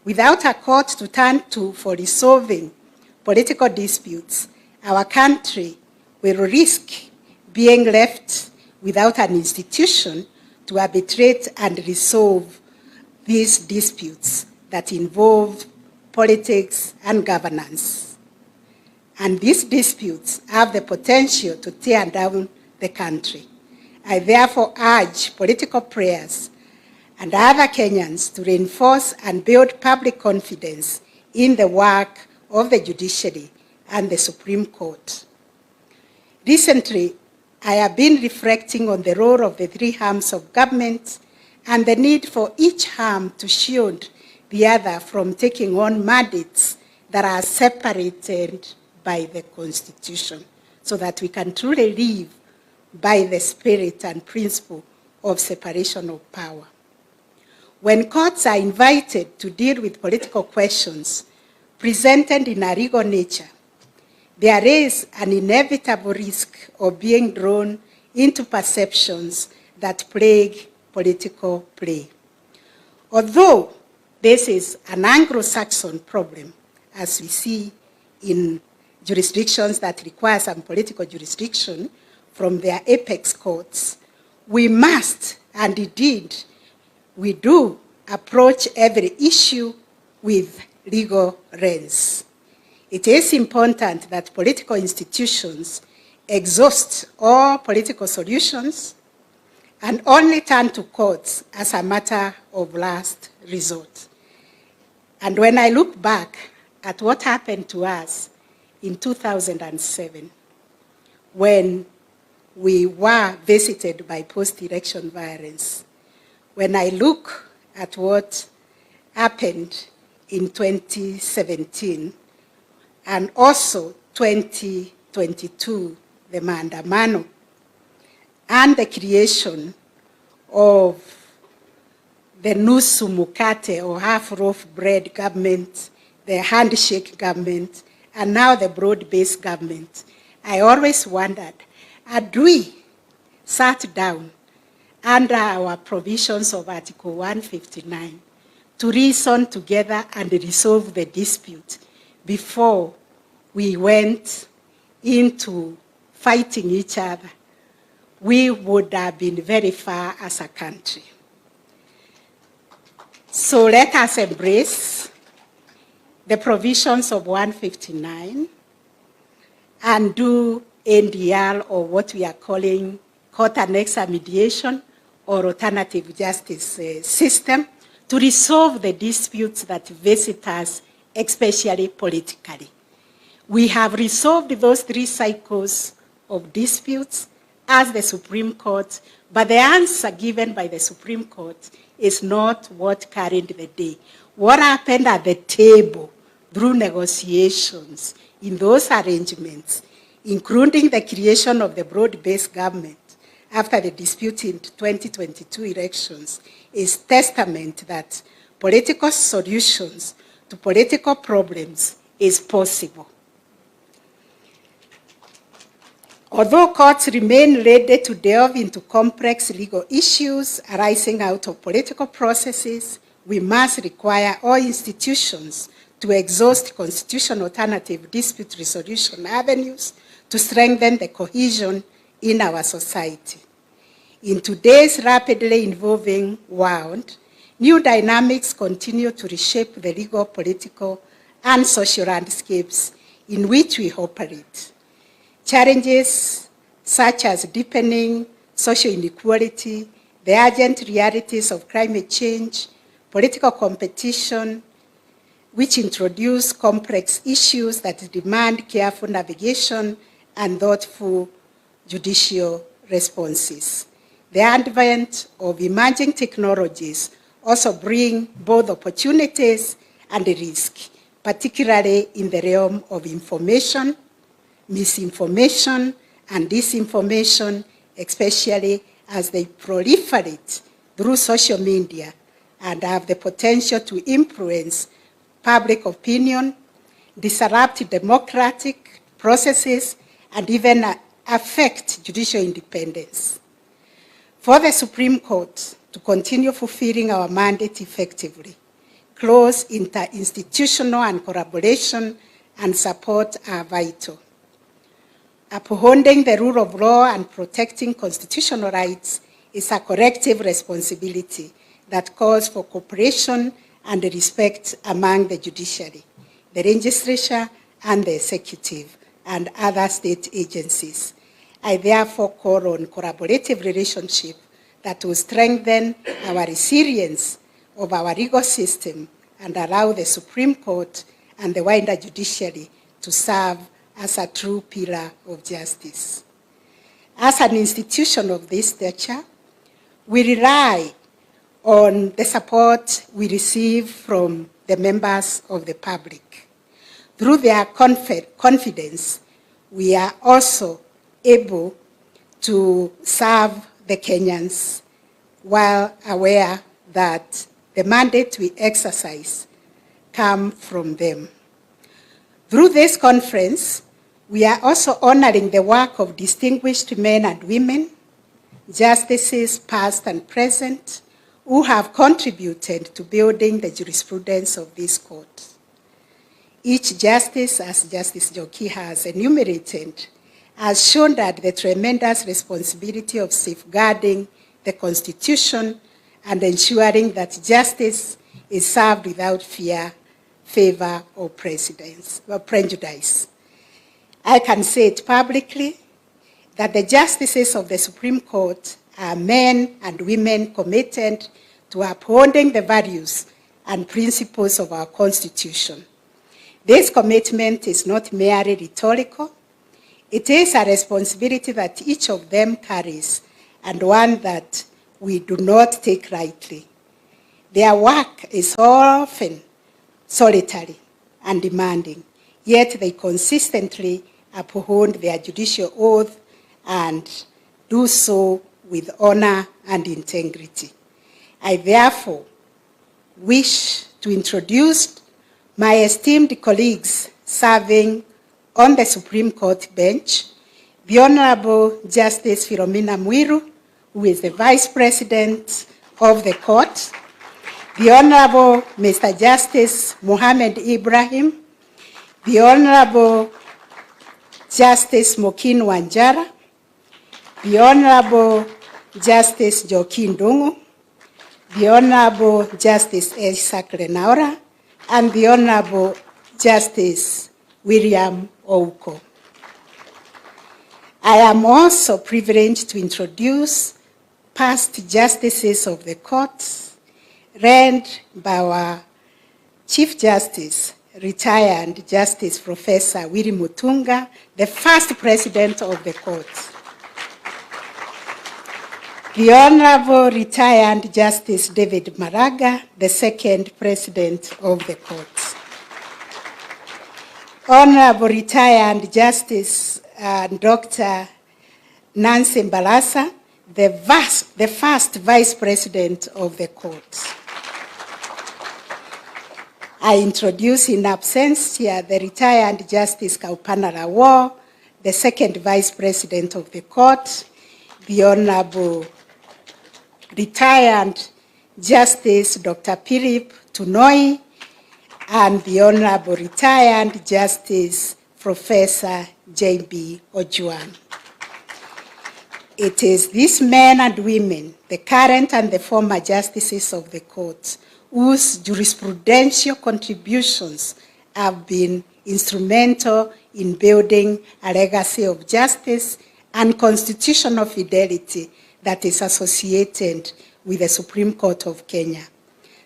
Without a court to turn to for resolving political disputes, our country will risk being left without an institution to arbitrate and resolve these disputes that involve politics and governance. And these disputes have the potential to tear down the country. I therefore urge political players and other Kenyans to reinforce and build public confidence in the work of the judiciary and the Supreme Court. Recently, I have been reflecting on the role of the three arms of government and the need for each arm to shield the other from taking on mandates that are separated by the Constitution, so that we can truly live by the spirit and principle of separation of power. When courts are invited to deal with political questions presented in a legal nature, there is an inevitable risk of being drawn into perceptions that plague political play. Although this is an Anglo-Saxon problem, as we see in jurisdictions that require some political jurisdiction from their apex courts, we must, and indeed we do, approach every issue with legal lens. It is important that political institutions exhaust all political solutions and only turn to courts as a matter of last resort. And when I look back at what happened to us in 2007, when we were visited by post-election violence, when I look at what happened in 2017, and also 2022, the maandamano, and the creation of the nusu mukate or half-loaf bread government, the handshake government, and now the broad-based government, I always wondered, had we sat down under our provisions of Article 159 to reason together and resolve the dispute before we went into fighting each other, we would have been very far as a country. So let us embrace the provisions of 159 and do NDR, or what we are calling court annexed mediation or alternative justice system, to resolve the disputes that visit us, especially politically. We have resolved those 3 cycles of disputes as the Supreme Court, but the answer given by the Supreme Court is not what carried the day. What happened at the table through negotiations in those arrangements, including the creation of the broad-based government after the dispute in 2022 elections, is testament that political solutions to political problems is possible. Although courts remain ready to delve into complex legal issues arising out of political processes, we must require all institutions to exhaust constitutional alternative dispute resolution avenues to strengthen the cohesion in our society. In today's rapidly evolving world, new dynamics continue to reshape the legal, political, and social landscapes in which we operate. Challenges such as deepening social inequality, the urgent realities of climate change, political competition, which introduce complex issues that demand careful navigation and thoughtful judicial responses. The advent of emerging technologies also bring both opportunities and risk, particularly in the realm of information, misinformation, and disinformation, especially as they proliferate through social media and have the potential to influence public opinion, disrupt democratic processes, and even affect judicial independence. For the Supreme Court to continue fulfilling our mandate effectively, close interinstitutional and collaboration and support are vital. Upholding the rule of law and protecting constitutional rights is a collective responsibility that calls for cooperation and respect among the judiciary, the legislature, and the executive, and other state agencies. I therefore call on collaborative relationship that will strengthen our resilience of our legal system and allow the Supreme Court and the wider judiciary to serve as a true pillar of justice. As an institution of this stature, we rely on the support we receive from the members of the public. Through their confidence, we are also able to serve the Kenyans while aware that the mandate we exercise comes from them. Through this conference, we are also honoring the work of distinguished men and women, justices past and present, who have contributed to building the jurisprudence of this court. Each justice, as Justice Joki has enumerated, has shown that the tremendous responsibility of safeguarding the Constitution and ensuring that justice is served without fear, favor, or prejudice. I can say it publicly that the justices of the Supreme Court are men and women committed to upholding the values and principles of our Constitution. This commitment is not merely rhetorical. It is a responsibility that each of them carries, and one that we do not take lightly. Their work is often solitary and demanding, yet they consistently uphold their judicial oath and do so with honor and integrity. I therefore wish to introduce my esteemed colleagues serving on the Supreme Court bench, the Honorable Justice Philomena Mwiru, who is the Vice President of the Court, the Honorable Mr. Justice Mohammed Ibrahim, the Honorable Justice Mokin Wanjara, the Honorable Justice Joaquin Ndung'u, the Honorable Justice Isaac Lenaura, and the Honorable Justice William Ouko. I am also privileged to introduce past justices of the court, led by our Chief Justice, retired Justice Professor Willy Mutunga, the first president of the court. The Honorable retired Justice David Maraga, the second president of the court. Honorable retired Justice Dr. Nancy Mbalasa, the first vice president of the court. I introduce in absentia the retired Justice Kaupana Lawo, the second vice president of the court, the Honorable retired Justice Dr. Philip Tunoi, and the Honorable retired Justice Professor J.B. Ojuang. It is these men and women, the current and the former justices of the court, whose jurisprudential contributions have been instrumental in building a legacy of justice and constitutional fidelity that is associated with the Supreme Court of Kenya.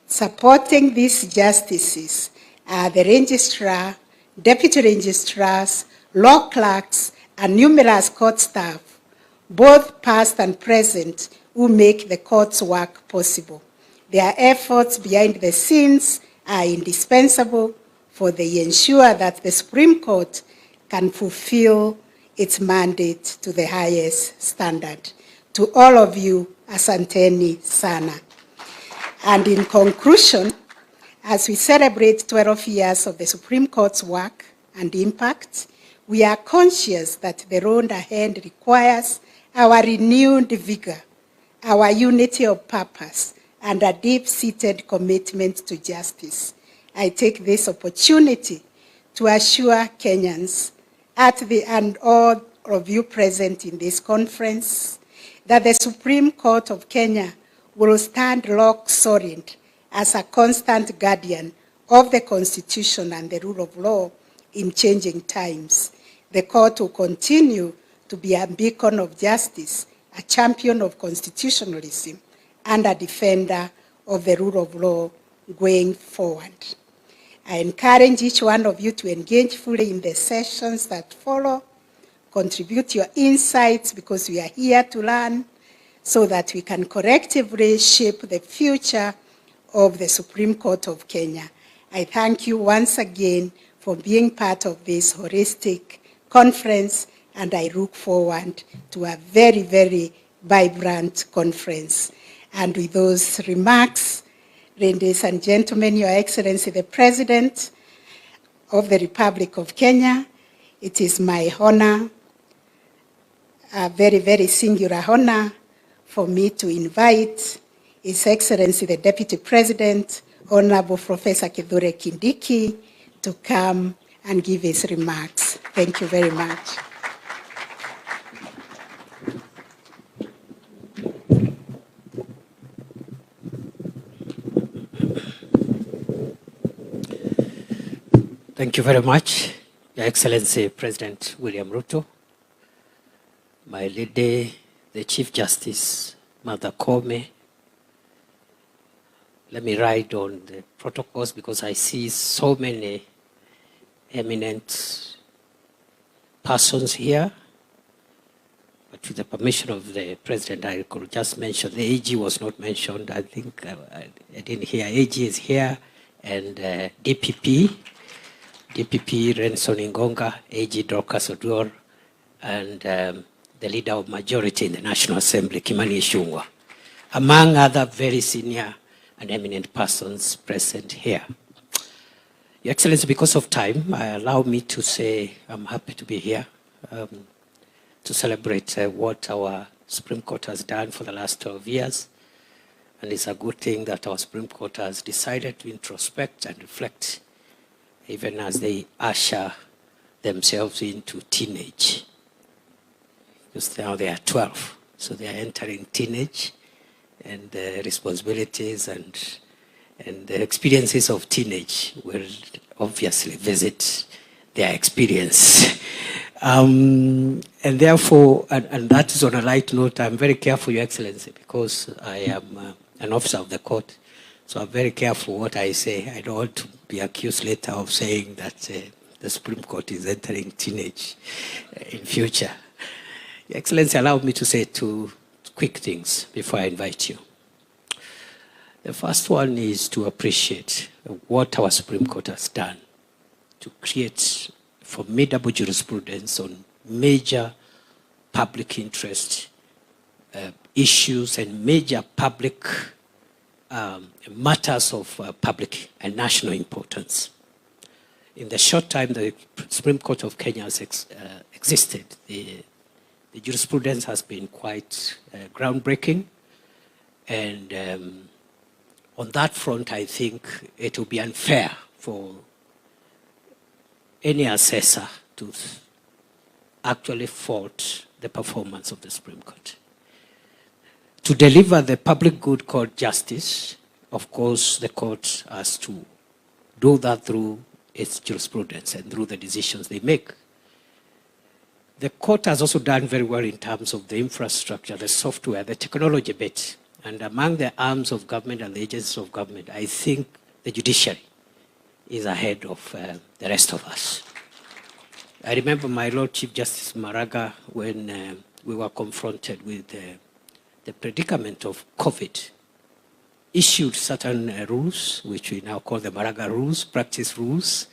Supporting these justices are the registrar, deputy registrars, law clerks, and numerous court staff, both past and present, who make the court's work possible. Their efforts behind the scenes are indispensable for they ensure that the Supreme Court can fulfill its mandate to the highest standard. To all of you, asanteni sana. And in conclusion, as we celebrate 12 years of the Supreme Court's work and impact, we are conscious that the road ahead requires our renewed vigor, our unity of purpose, and a deep-seated commitment to justice. I take this opportunity to assure Kenyans and all of you present in this conference that the Supreme Court of Kenya will stand rock solid as a constant guardian of the Constitution and the rule of law in changing times. The court will continue to be a beacon of justice, a champion of constitutionalism, and a defender of the rule of law going forward. I encourage each one of you to engage fully in the sessions that follow, contribute your insights because we are here to learn so that we can collectively shape the future of the Supreme Court of Kenya. I thank you once again for being part of this holistic conference, and I look forward to a very, very vibrant conference. And with those remarks, ladies and gentlemen, Your Excellency, the President of the Republic of Kenya, it is my honor, a very, very singular honor, for me to invite His Excellency, the Deputy President, Honorable Professor Kithure Kindiki, to come and give his remarks. Thank you very much. Thank you very much, Your Excellency President William Ruto, my lady, the Chief Justice, Mother Koome. Let me ride on the protocols because I see so many eminent persons here. But with the permission of the President, I could just mention, the AG was not mentioned. I think I didn't hear. AG is here, and DPP Renson Ingonga, AG Dorcas Oduor, and the leader of majority in the National Assembly, Kimani Ichung'wah, among other very senior and eminent persons present here. Your Excellency, because of time, allow me to say I'm happy to be here to celebrate what our Supreme Court has done for the last 12 years. And it's a good thing that our Supreme Court has decided to introspect and reflect, even as they usher themselves into teenage. Because now they are 12, so they are entering teenage, and the responsibilities and the experiences of teenage will obviously visit their experience. And therefore, and that is on a light note, I'm very careful, Your Excellency, because I am an officer of the court, so I'm very careful what I say. I don't want to be accused later of saying that the Supreme Court is entering teenage in future. Your Excellency, allow me to say two quick things before I invite you. The first one is to appreciate what our Supreme Court has done to create formidable jurisprudence on major public interest issues and major public matters of public and national importance. In the short time the Supreme Court of Kenya has existed, the jurisprudence has been quite groundbreaking, and on that front, I think it will be unfair for any assessor to actually fault the performance of the Supreme Court. To deliver the public good called justice, of course, the court has to do that through its jurisprudence and through the decisions they make. The court has also done very well in terms of the infrastructure, the software, the technology bit. And among the arms of government and the agencies of government, I think the judiciary is ahead of the rest of us. I remember my Lord Chief Justice Maraga when we were confronted with the predicament of COVID, issued certain rules, which we now call the Maraga rules, practice rules,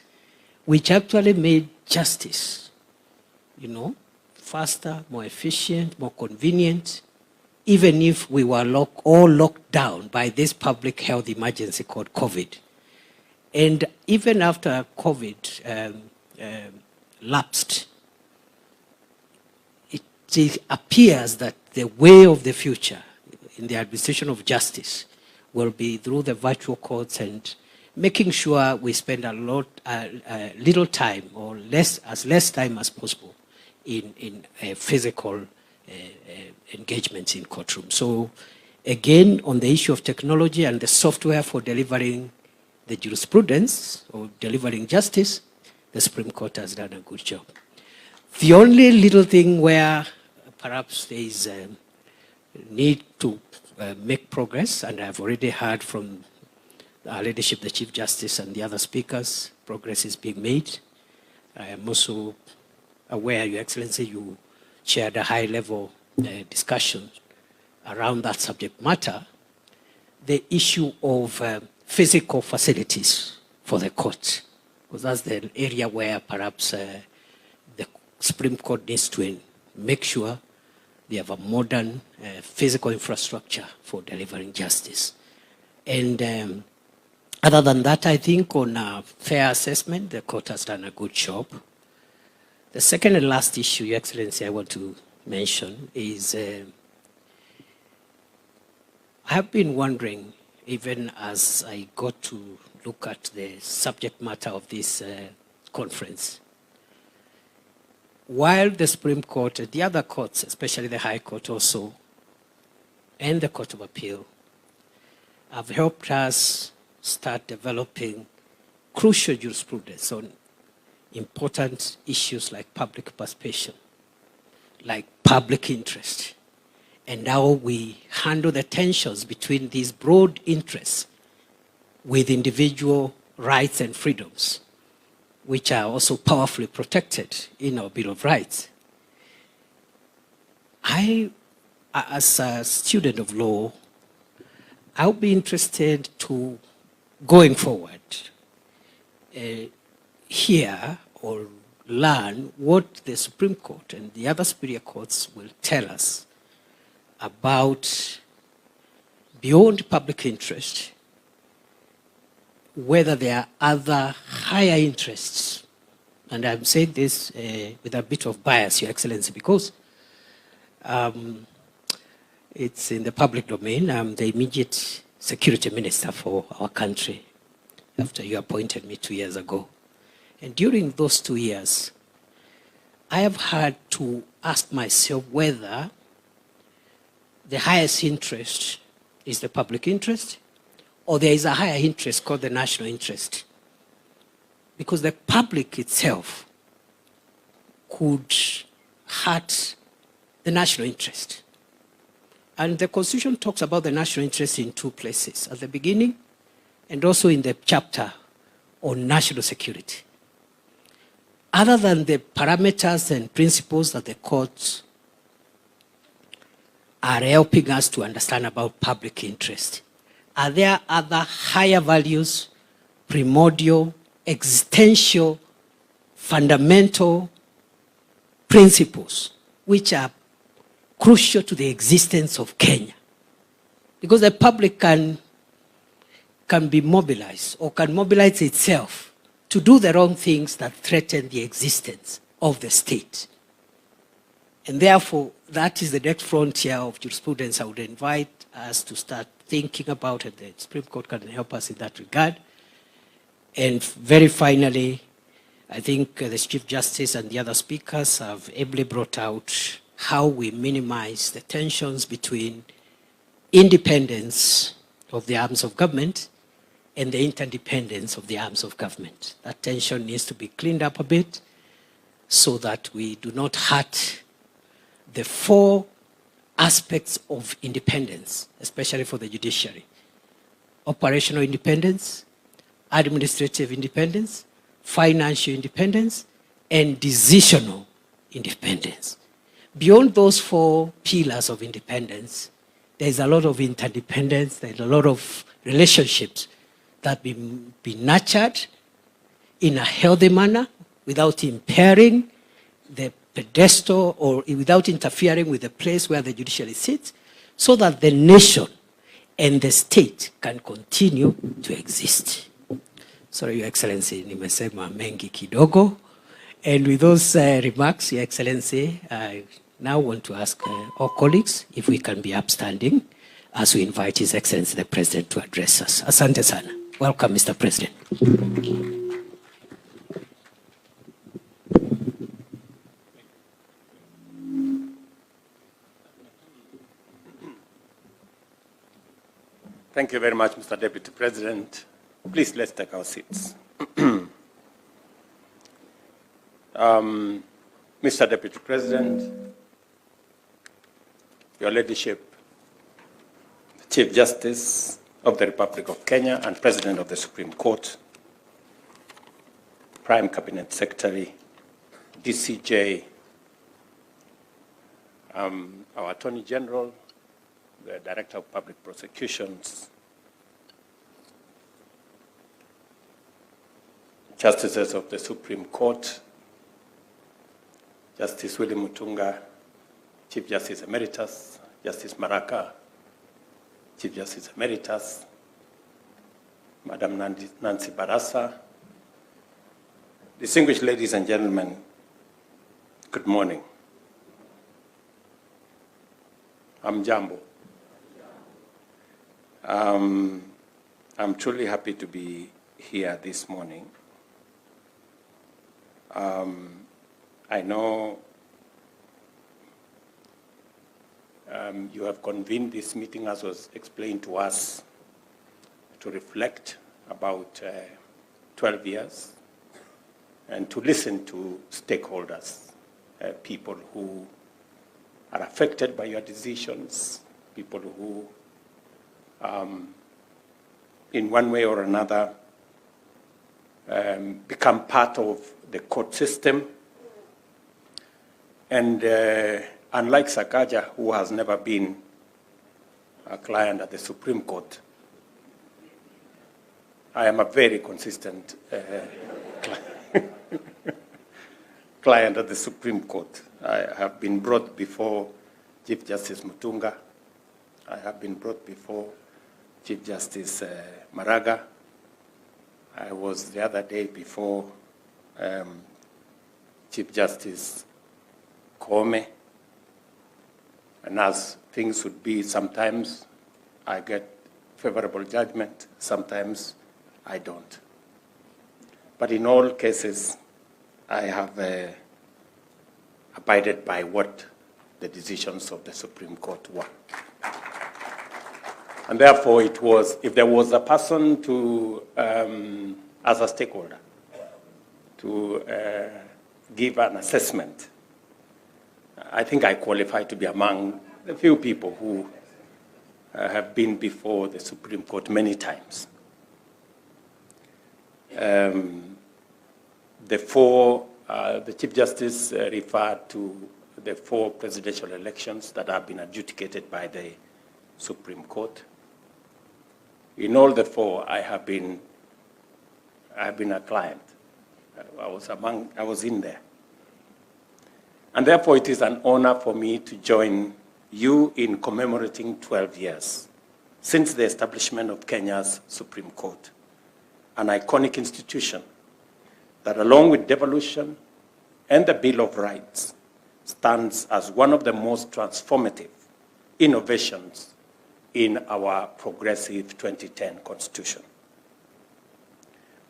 which actually made justice, faster, more efficient, more convenient, even if we were all locked down by this public health emergency called COVID. And even after COVID lapsed, it appears that the way of the future in the administration of justice will be through the virtual courts and making sure we spend little time or as less time as possible in physical engagements in courtrooms. So again, on the issue of technology and the software for delivering the jurisprudence or delivering justice, the Supreme Court has done a good job. The only little thing where perhaps there is a need to make progress, and I've already heard from our leadership, the Chief Justice and the other speakers, progress is being made. I am also aware, Your Excellency, you chaired a high-level discussion around that subject matter, the issue of physical facilities for the court, because that's the area where perhaps the Supreme Court needs to make sure they have a modern physical infrastructure for delivering justice. And other than that, I think on a fair assessment, the court has done a good job. The second and last issue, Your Excellency, I want to mention is I have been wondering, even as I got to look at the subject matter of this conference, while the Supreme Court and the other courts, especially the High Court also, and the Court of Appeal, have helped us start developing crucial jurisprudence on important issues like public participation, like public interest, and how we handle the tensions between these broad interests with individual rights and freedoms, which are also powerfully protected in our Bill of Rights. I, as a student of law, I'll be interested to, going forward, hear or learn what the Supreme Court and the other superior courts will tell us about, beyond public interest, whether there are other higher interests. And I'm saying this with a bit of bias, Your Excellency, because it's in the public domain. I'm the immediate security minister for our country after you appointed me 2 years ago. And during those 2 years, I have had to ask myself whether the highest interest is the public interest, or there is a higher interest called the national interest. Because the public itself could hurt the national interest. And the Constitution talks about the national interest in two places, at the beginning and also in the chapter on national security. Other than the parameters and principles that the courts are helping us to understand about public interest, are there other higher values, primordial, existential, fundamental principles which are crucial to the existence of Kenya? Because the public can be mobilized or can mobilize itself to do the wrong things that threaten the existence of the state. And therefore, that is the next frontier of jurisprudence I would invite us to start thinking about, and the Supreme Court can help us in that regard. And very finally, I think the Chief Justice and the other speakers have ably brought out how we minimize the tensions between independence of the arms of government and the interdependence of the arms of government. That tension needs to be cleaned up a bit so that we do not hurt the four aspects of independence, especially for the judiciary: operational independence, administrative independence, financial independence, and decisional independence. Beyond those four pillars of independence, there's a lot of interdependence, there's a lot of relationships that be nurtured in a healthy manner without impairing the pedestal or without interfering with the place where the judiciary sits, so that the nation and the state can continue to exist. Sorry, Your Excellency, nimesema mengi kidogo. And with those remarks, Your Excellency, I now want to ask all colleagues if we can be upstanding as we invite His Excellency the President to address us. Asante sana. Welcome, Mr. President. Thank you very much, Mr. Deputy President. Please, let's take our seats. Mr. Deputy President, Your Ladyship, Chief Justice of the Republic of Kenya and President of the Supreme Court, Prime Cabinet Secretary, DCJ, our Attorney General, the Director of Public Prosecutions, Justices of the Supreme Court, Justice Willie Mutunga, Chief Justice Emeritus, Justice Maraka, Chief Justice Emeritus, Madam Nancy Barasa, distinguished ladies and gentlemen, good morning. I'm Jambo. I'm truly happy to be here this morning. I know you have convened this meeting, as was explained to us, to reflect about 12 years and to listen to stakeholders, people who are affected by your decisions, people who, in one way or another, become part of the court system. And unlike Sakaja, who has never been a client at the Supreme Court, I am a very consistent client at the Supreme Court. I have been brought before Chief Justice Mutunga. I have been brought before Chief Justice Maraga. I was the other day before Chief Justice Koome. And as things would be, sometimes I get favorable judgment, sometimes I don't. But in all cases, I have abided by what the decisions of the Supreme Court were. And therefore, it was, if there was a person to, as a stakeholder, to give an assessment, I think I qualify to be among the few people who have been before the Supreme Court many times. The Chief Justice referred to the 4 presidential elections that have been adjudicated by the Supreme Court. In all the 4, I have been a client. I was in there. And therefore, it is an honor for me to join you in commemorating 12 years since the establishment of Kenya's Supreme Court, an iconic institution that, along with devolution and the Bill of Rights, stands as one of the most transformative innovations in our progressive 2010 Constitution.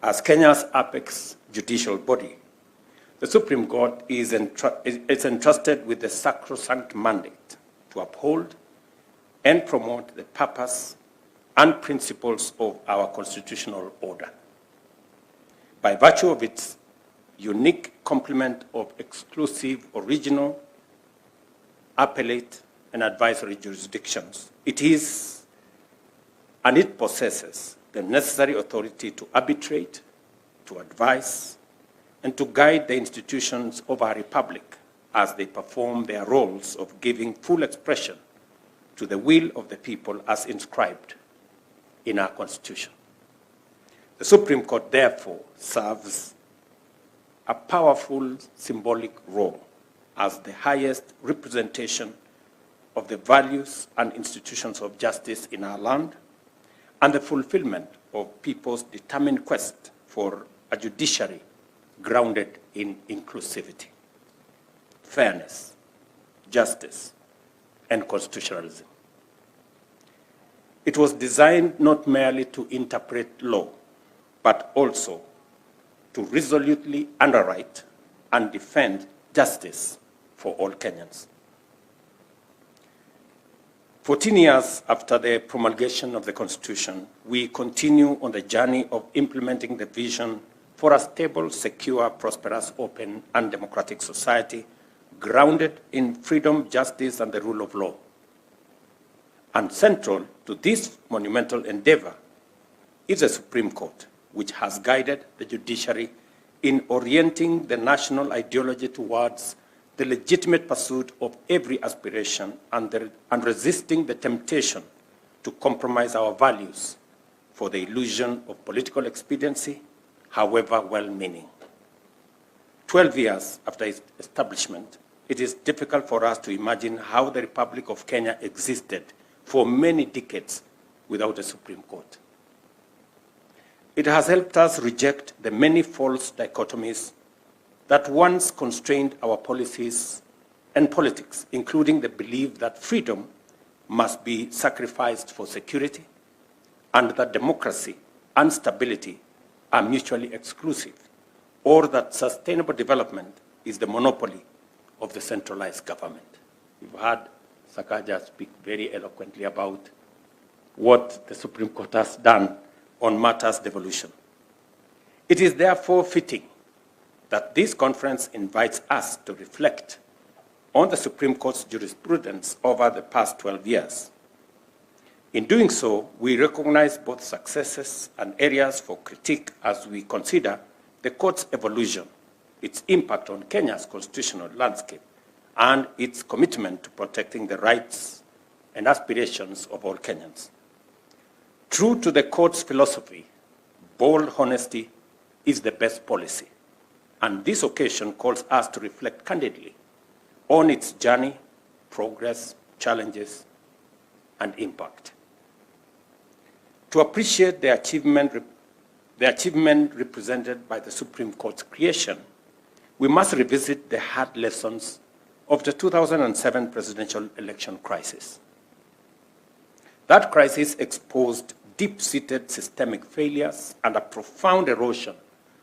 As Kenya's apex judicial body, the Supreme Court is entrusted with the sacrosanct mandate to uphold and promote the purpose and principles of our constitutional order. By virtue of its unique complement of exclusive, original, appellate, and advisory jurisdictions, it is, and it possesses, the necessary authority to arbitrate, to advise, and to guide the institutions of our republic as they perform their roles of giving full expression to the will of the people as inscribed in our Constitution. The Supreme Court, therefore, serves a powerful symbolic role as the highest representation of the values and institutions of justice in our land, and the fulfillment of people's determined quest for a judiciary grounded in inclusivity, fairness, justice, and constitutionalism. It was designed not merely to interpret law, but also to resolutely underwrite and defend justice for all Kenyans. 14 years after the promulgation of the Constitution, we continue on the journey of implementing the vision for a stable, secure, prosperous, open, and democratic society grounded in freedom, justice, and the rule of law. And central to this monumental endeavor is the Supreme Court, which has guided the judiciary in orienting the national ideology towards the legitimate pursuit of every aspiration and resisting the temptation to compromise our values for the illusion of political expediency, however well-meaning. 12 years after its establishment, it is difficult for us to imagine how the Republic of Kenya existed for many decades without a Supreme Court. It has helped us reject the many false dichotomies that once constrained our policies and politics, including the belief that freedom must be sacrificed for security and that democracy and stability are mutually exclusive, or that sustainable development is the monopoly of the centralized government. You've heard Sakaja speak very eloquently about what the Supreme Court has done on matters devolution. It is therefore fitting that this conference invites us to reflect on the Supreme Court's jurisprudence over the past 12 years. In doing so, we recognize both successes and areas for critique as we consider the court's evolution, its impact on Kenya's constitutional landscape, and its commitment to protecting the rights and aspirations of all Kenyans. True to the court's philosophy, bold honesty is the best policy, and this occasion calls us to reflect candidly on its journey, progress, challenges, and impact. To appreciate the achievement represented by the Supreme Court's creation, we must revisit the hard lessons of the 2007 presidential election crisis. That crisis exposed deep-seated systemic failures and a profound erosion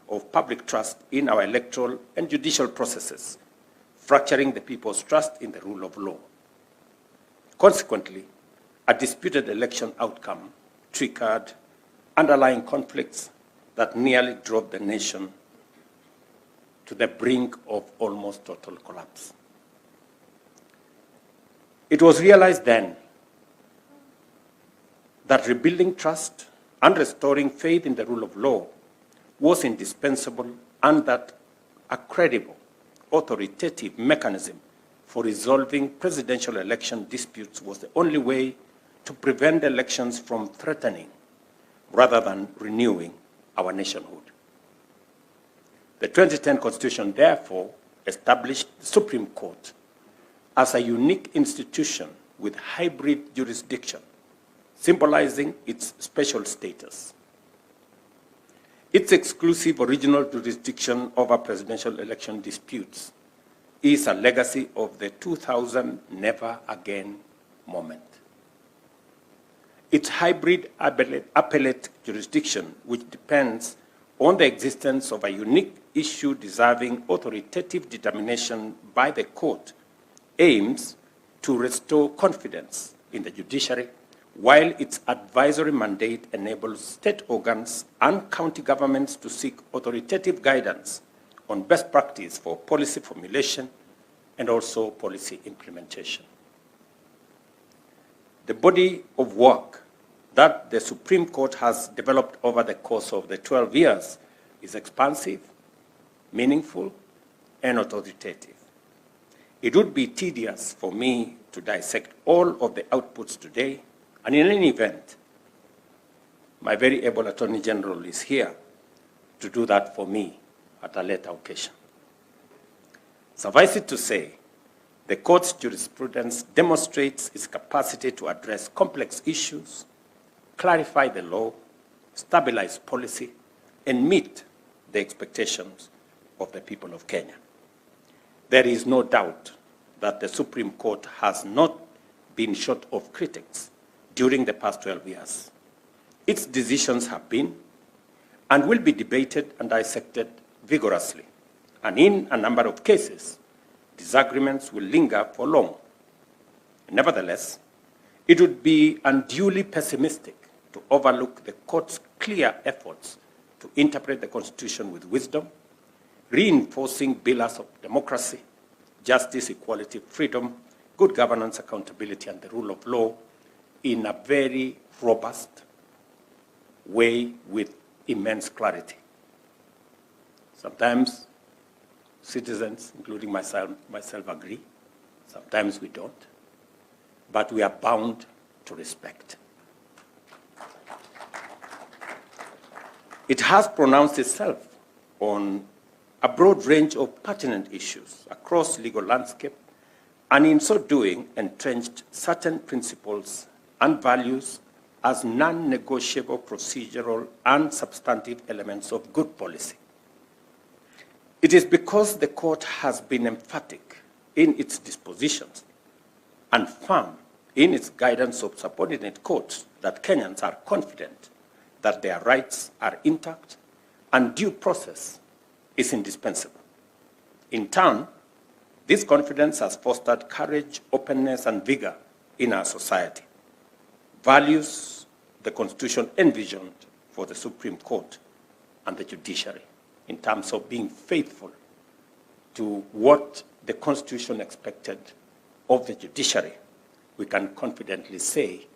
of public trust in our electoral and judicial processes, fracturing the people's trust in the rule of law. Consequently, a disputed election outcome triggered underlying conflicts that nearly drove the nation to the brink of almost total collapse. It was realized then that rebuilding trust and restoring faith in the rule of law was indispensable, and that a credible, authoritative mechanism for resolving presidential election disputes was the only way to prevent elections from threatening rather than renewing our nationhood. The 2010 Constitution, therefore, established the Supreme Court as a unique institution with hybrid jurisdiction, symbolizing its special status. Its exclusive original jurisdiction over presidential election disputes is a legacy of the 2000 never again moment. Its hybrid appellate jurisdiction, which depends on the existence of a unique issue deserving authoritative determination by the court, aims to restore confidence in the judiciary, while its advisory mandate enables state organs and county governments to seek authoritative guidance on best practice for policy formulation and also policy implementation. The body of work that the Supreme Court has developed over the course of the 12 years is expansive, meaningful, and authoritative. It would be tedious for me to dissect all of the outputs today, and in any event, my very able Attorney General is here to do that for me at a later occasion. Suffice it to say The court's jurisprudence demonstrates its capacity to address complex issues, clarify the law, stabilize policy, and meet the expectations of the people of Kenya. There is no doubt that the Supreme Court has not been short of critics during the past 12 years. Its decisions have been and will be debated and dissected vigorously, and in a number of cases, disagreements will linger for long. Nevertheless, it would be unduly pessimistic to overlook the court's clear efforts to interpret the Constitution with wisdom, reinforcing pillars of democracy, justice, equality, freedom, good governance, accountability, and the rule of law in a very robust way with immense clarity. Sometimes citizens, including myself agree. Sometimes we don't. But we are bound to respect. It has pronounced itself on a broad range of pertinent issues across legal landscape, and in so doing, entrenched certain principles and values as non-negotiable procedural and substantive elements of good policy. It is because the court has been emphatic in its dispositions and firm in its guidance of subordinate courts that Kenyans are confident that their rights are intact and due process is indispensable. In turn, this confidence has fostered courage, openness, and vigor in our society, values the Constitution envisioned for the Supreme Court and the judiciary in terms of being faithful to what the Constitution expected of the judiciary. We can confidently say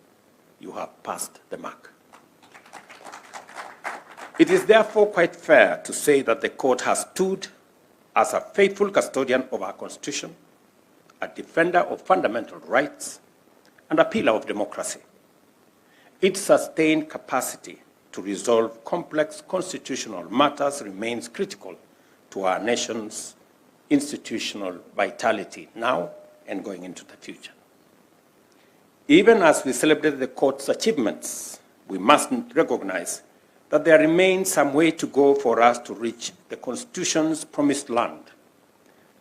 you have passed the mark. It is therefore quite fair to say that the court has stood as a faithful custodian of our Constitution, a defender of fundamental rights, and a pillar of democracy. Its sustained capacity to resolve complex constitutional matters remains critical to our nation's institutional vitality now and going into the future. Even as we celebrate the court's achievements, we must recognize that there remains some way to go for us to reach the Constitution's promised land,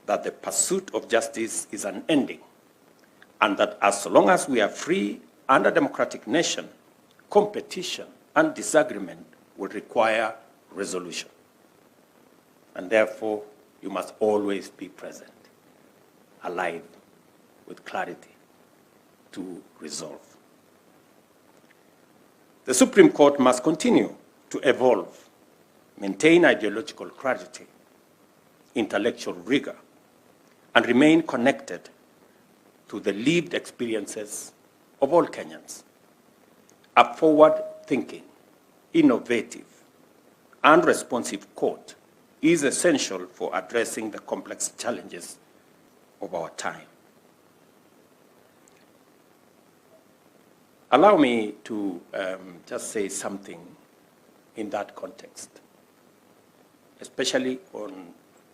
that the pursuit of justice is unending, and that as long as we are free and a democratic nation, competition and disagreement will require resolution. And therefore, you must always be present, alive, with clarity to resolve. The Supreme Court must continue to evolve, maintain ideological clarity, intellectual rigor, and remain connected to the lived experiences of all Kenyans. A forward-thinking, innovative, and responsive court is essential for addressing the complex challenges of our time. Allow me to just say something in that context, especially on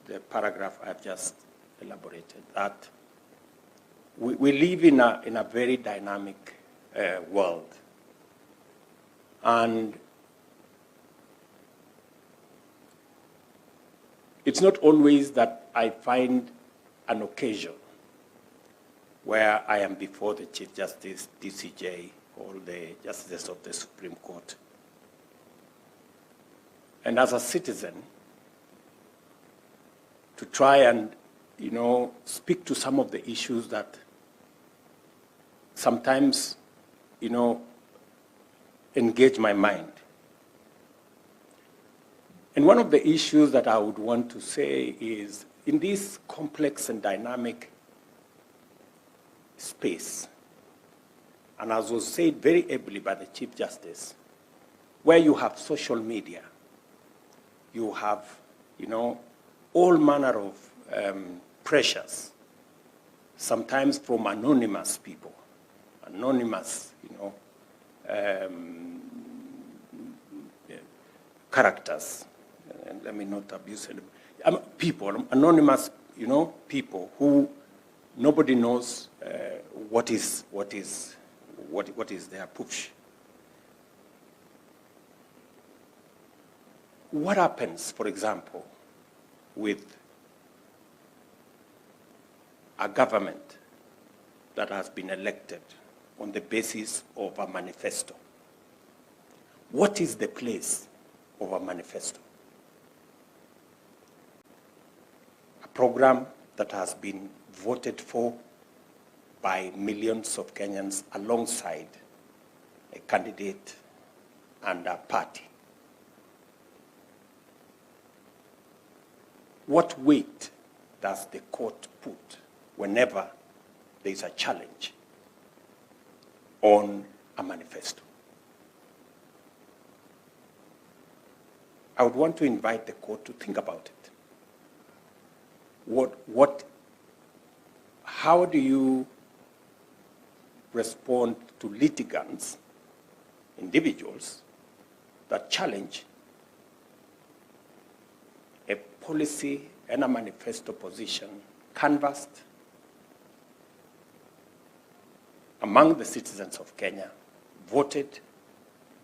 the paragraph I've just elaborated, that we live in a very dynamic world. And it's not always that I find an occasion where I am before the Chief Justice, DCJ, or the Justices of the Supreme Court. And as a citizen, to try and, speak to some of the issues that sometimes, engage my mind. And one of the issues that I would want to say is, in this complex and dynamic space, and as was said very ably by the Chief Justice, where you have social media, you have, all manner of pressures, sometimes from anonymous people, anonymous, characters, and let me not abuse it, people, anonymous, people who nobody knows what is their push. What happens, for example, with a government that has been elected on the basis of a manifesto? What is the place of a manifesto? A program that has been voted for by millions of Kenyans alongside a candidate and a party. What weight does the court put whenever there is a challenge on a manifesto? I would want to invite the court to think about it. How do you respond to litigants, individuals, that challenge a policy and a manifesto position canvassed among the citizens of Kenya, voted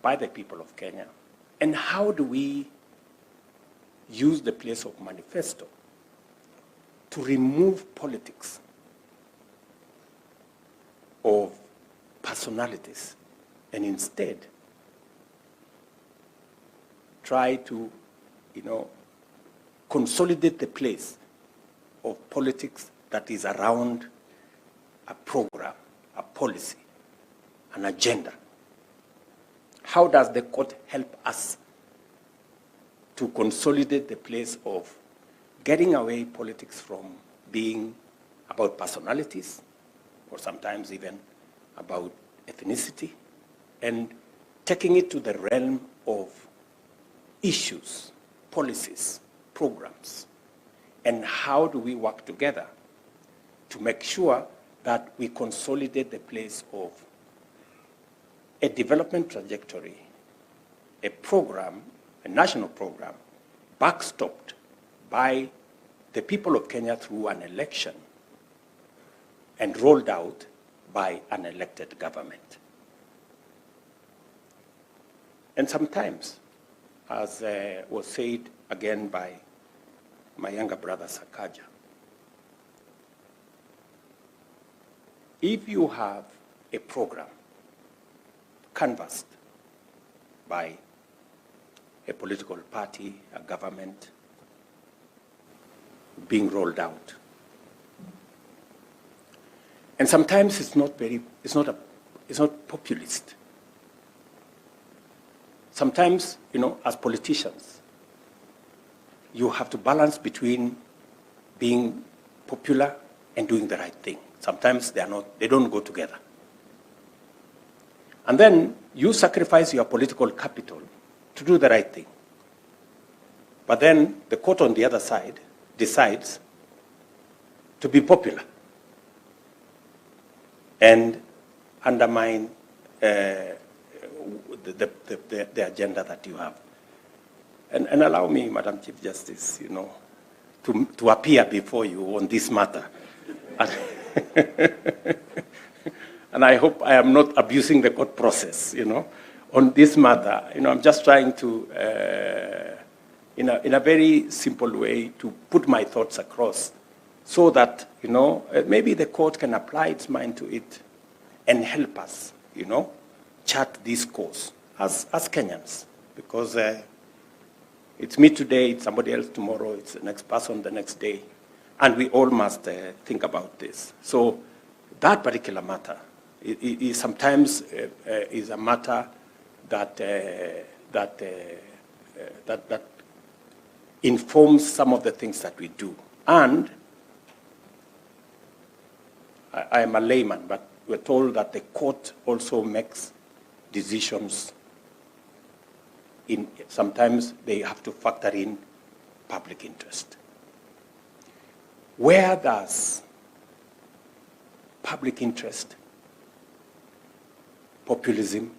by the people of Kenya? And how do we use the place of manifesto to remove politics of personalities and instead try to, consolidate the place of politics that is around a program, a policy, an agenda? How does the court help us to consolidate the place of getting away politics from being about personalities, or sometimes even about ethnicity, and taking it to the realm of issues, policies, programs? And how do we work together to make sure that we consolidate the place of a development trajectory, a program, a national program, backstopped by the people of Kenya through an election and rolled out by an elected government? And sometimes, as was said again by my younger brother Sakaja, if you have a program canvassed by a political party, a government, being rolled out, and sometimes it's not populist. Sometimes, as politicians, you have to balance between being popular and doing the right thing. Sometimes they don't go together. And then you sacrifice your political capital to do the right thing. But then the court on the other side decides to be popular and undermine the agenda that you have. And allow me, Madam Chief Justice, to appear before you on this matter. And I hope I am not abusing the court process, on this matter. I'm just trying to, in a very simple way, to put my thoughts across so that, maybe the court can apply its mind to it and help us, chart this course as Kenyans. Because it's me today, it's somebody else tomorrow, it's the next person the next day. And we all must think about this. So that particular matter is sometimes is a matter that informs some of the things that we do. And I am a layman, but we're told that the court also makes decisions. Sometimes they have to factor in public interest. Where does public interest, populism,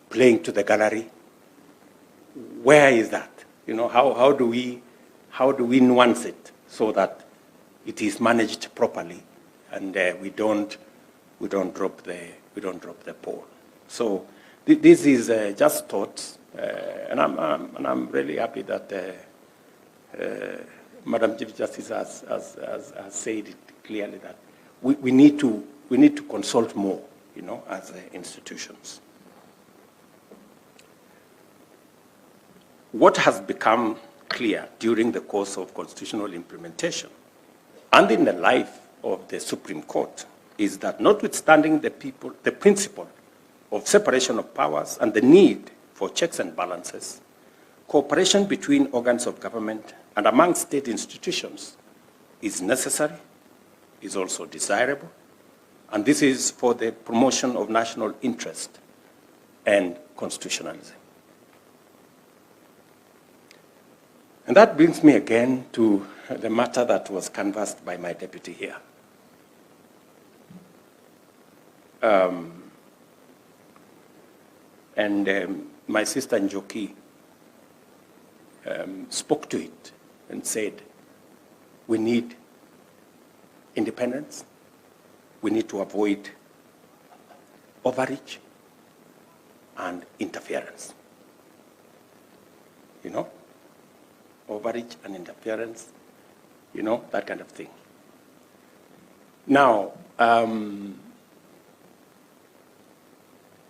playing to the gallery, where is that? How do we nuance it so that it is managed properly and we don't drop the ball. So this is just thoughts, and I'm really happy that Madam Chief Justice has said it clearly that we need to consult more, as institutions. What has become clear during the course of constitutional implementation and in the life of the Supreme Court is that notwithstanding the principle of separation of powers and the need for checks and balances, cooperation between organs of government and among state institutions is necessary, is also desirable, and this is for the promotion of national interest and constitutionalism. And that brings me again to the matter that was canvassed by my deputy here. My sister Njoki spoke to it and said, we need independence, we need to avoid overreach and interference. Overreach and interference, that kind of thing. Now,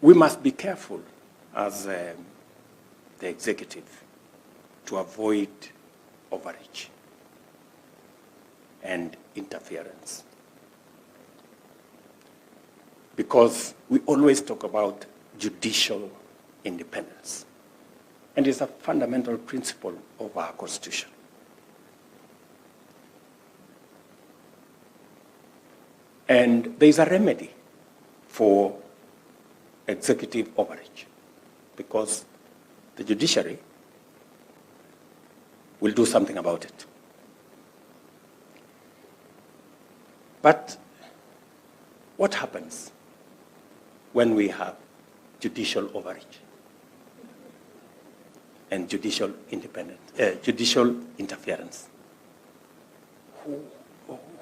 we must be careful as the executive to avoid overreach and interference. Because we always talk about judicial independence. And it's a fundamental principle of our Constitution. And there is a remedy for executive overreach, because the judiciary will do something about it. But what happens when we have judicial overreach and judicial interference?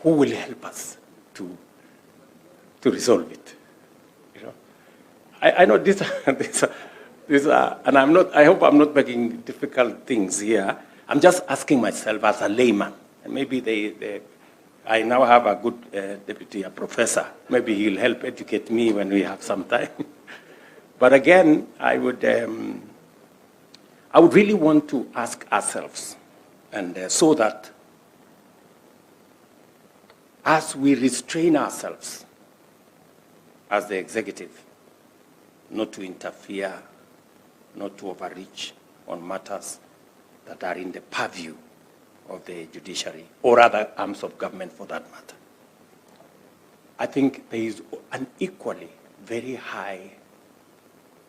Who will help us to resolve it? I know these are, and I hope I'm not making difficult things here. I'm just asking myself as a layman, and maybe I now have a good deputy, a professor. Maybe he'll help educate me when we have some time. But again, I would really want to ask ourselves, and so that as we restrain ourselves as the executive, not to interfere, not to overreach on matters that are in the purview of the judiciary or other arms of government for that matter. I think there is an equally very high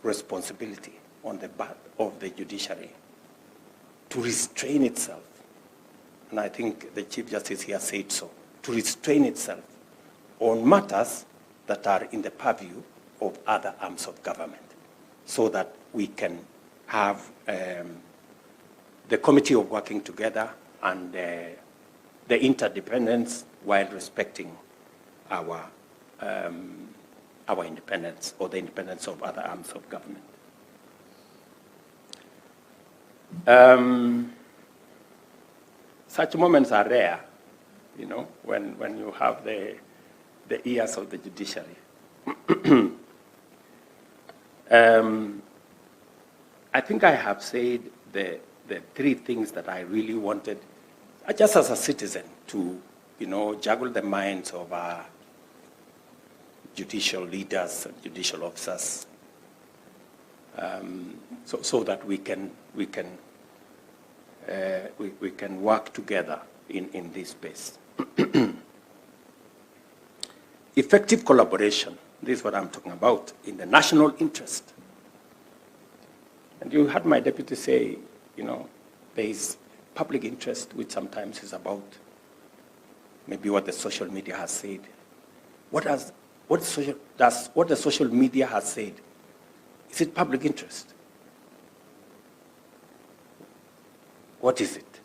responsibility on the part of the judiciary to restrain itself, and I think the Chief Justice here said so, to restrain itself on matters that are in the purview of other arms of government, so that we can have the committee of working together and the interdependence while respecting our independence or the independence of other arms of government. Such moments are rare, when you have the ears of the judiciary. I think I have said the three things that I really wanted, just as a citizen, to juggle the minds of our judicial leaders and judicial officers, so that we can work together in this space. Effective collaboration, this is what I'm talking about, in the national interest. And you heard my deputy say, there is public interest, which sometimes is about maybe what the social media has said. What the social media has said, is it public interest? What is it?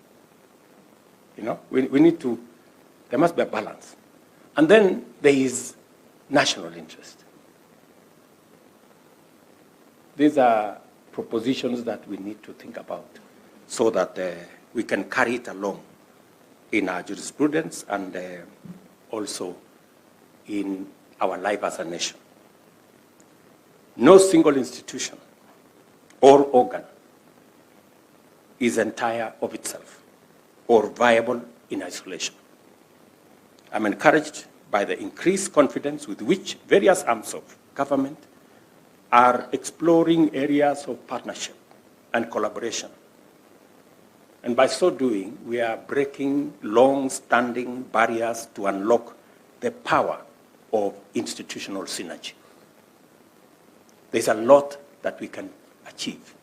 We need to, there must be a balance. And then there is national interest. These are propositions that we need to think about so that we can carry it along in our jurisprudence and also in our life as a nation. No single institution or organ is entire of itself or viable in isolation. I'm encouraged by the increased confidence with which various arms of government are exploring areas of partnership and collaboration. And by so doing, we are breaking long-standing barriers to unlock the power of institutional synergy. There's a lot that we can achieve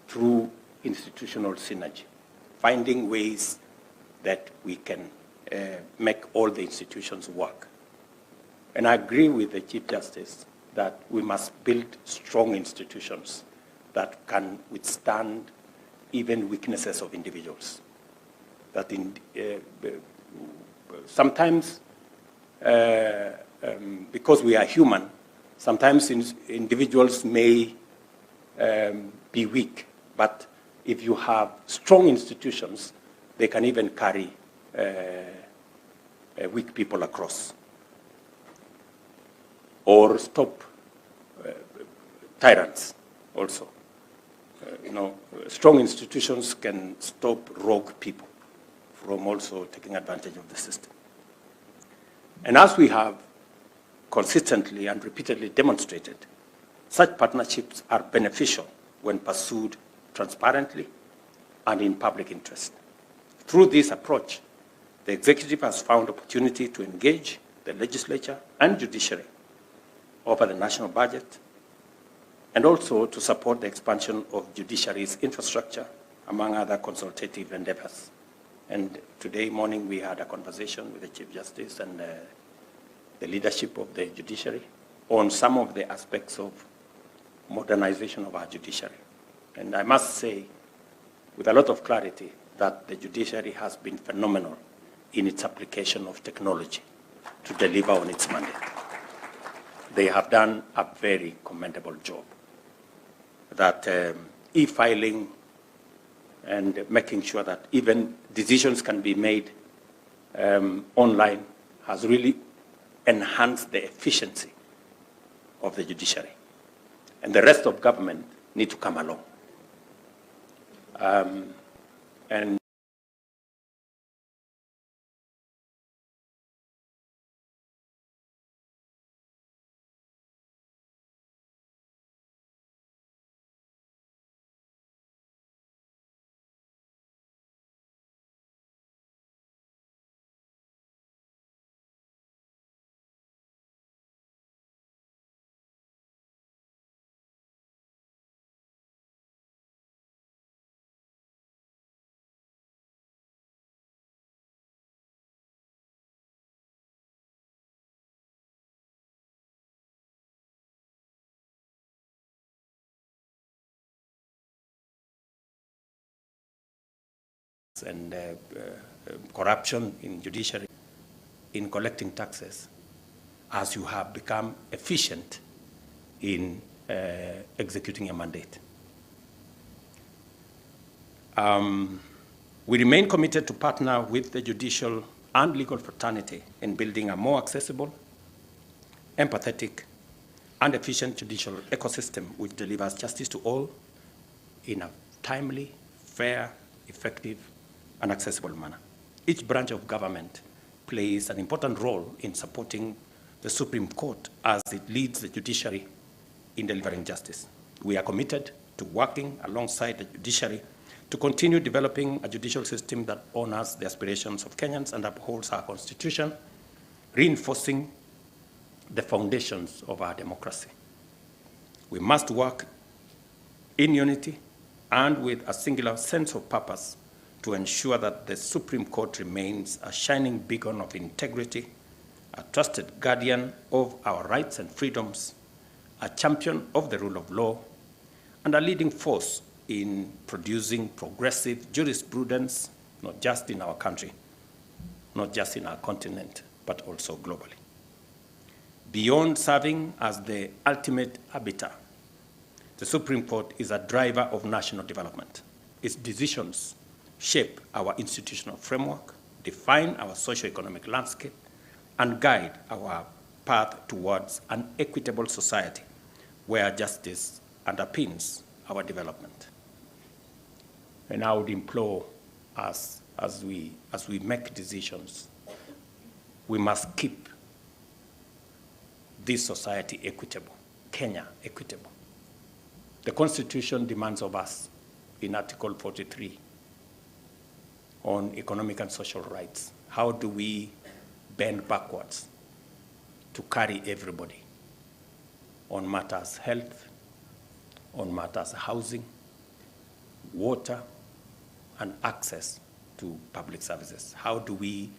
through institutional synergy, finding ways that we can make all the institutions work. And I agree with the Chief Justice that we must build strong institutions that can withstand even weaknesses of individuals. That sometimes, because we are human, sometimes individuals may be weak, but if you have strong institutions, they can even carry weak people across or stop tyrants also. Strong institutions can stop rogue people from also taking advantage of the system. And as we have consistently and repeatedly demonstrated, such partnerships are beneficial when pursued transparently and in public interest. Through this approach, the executive has found opportunity to engage the legislature and judiciary over the national budget, and also to support the expansion of judiciary's infrastructure, among other consultative endeavors. And today morning, we had a conversation with the Chief Justice and the leadership of the judiciary on some of the aspects of modernization of our judiciary. And I must say, with a lot of clarity, that the judiciary has been phenomenal in its application of technology to deliver on its mandate. They have done a very commendable job. That e-filing and making sure that even decisions can be made online has really enhanced the efficiency of the judiciary. And the rest of government need to come along. And corruption in judiciary, in collecting taxes, as you have become efficient in executing a mandate. We remain committed to partner with the judicial and legal fraternity in building a more accessible, empathetic, and efficient judicial ecosystem which delivers justice to all in a timely, fair, effective, and accessible manner. Each branch of government plays an important role in supporting the Supreme Court as it leads the judiciary in delivering justice. We are committed to working alongside the judiciary to continue developing a judicial system that honors the aspirations of Kenyans and upholds our Constitution, reinforcing the foundations of our democracy. We must work in unity and with a singular sense of purpose to ensure that the Supreme Court remains a shining beacon of integrity, a trusted guardian of our rights and freedoms, a champion of the rule of law, and a leading force in producing progressive jurisprudence, not just in our country, not just in our continent, but also globally. Beyond serving as the ultimate arbiter, the Supreme Court is a driver of national development. Its decisions shape our institutional framework, define our socio-economic landscape, and guide our path towards an equitable society where justice underpins our development. And I would implore us as we make decisions, we must keep this society equitable, Kenya equitable. The Constitution demands of us in Article 43 on economic and social rights. How do we bend backwards to carry everybody on matters health, on matters housing, water, and access to public services? How do we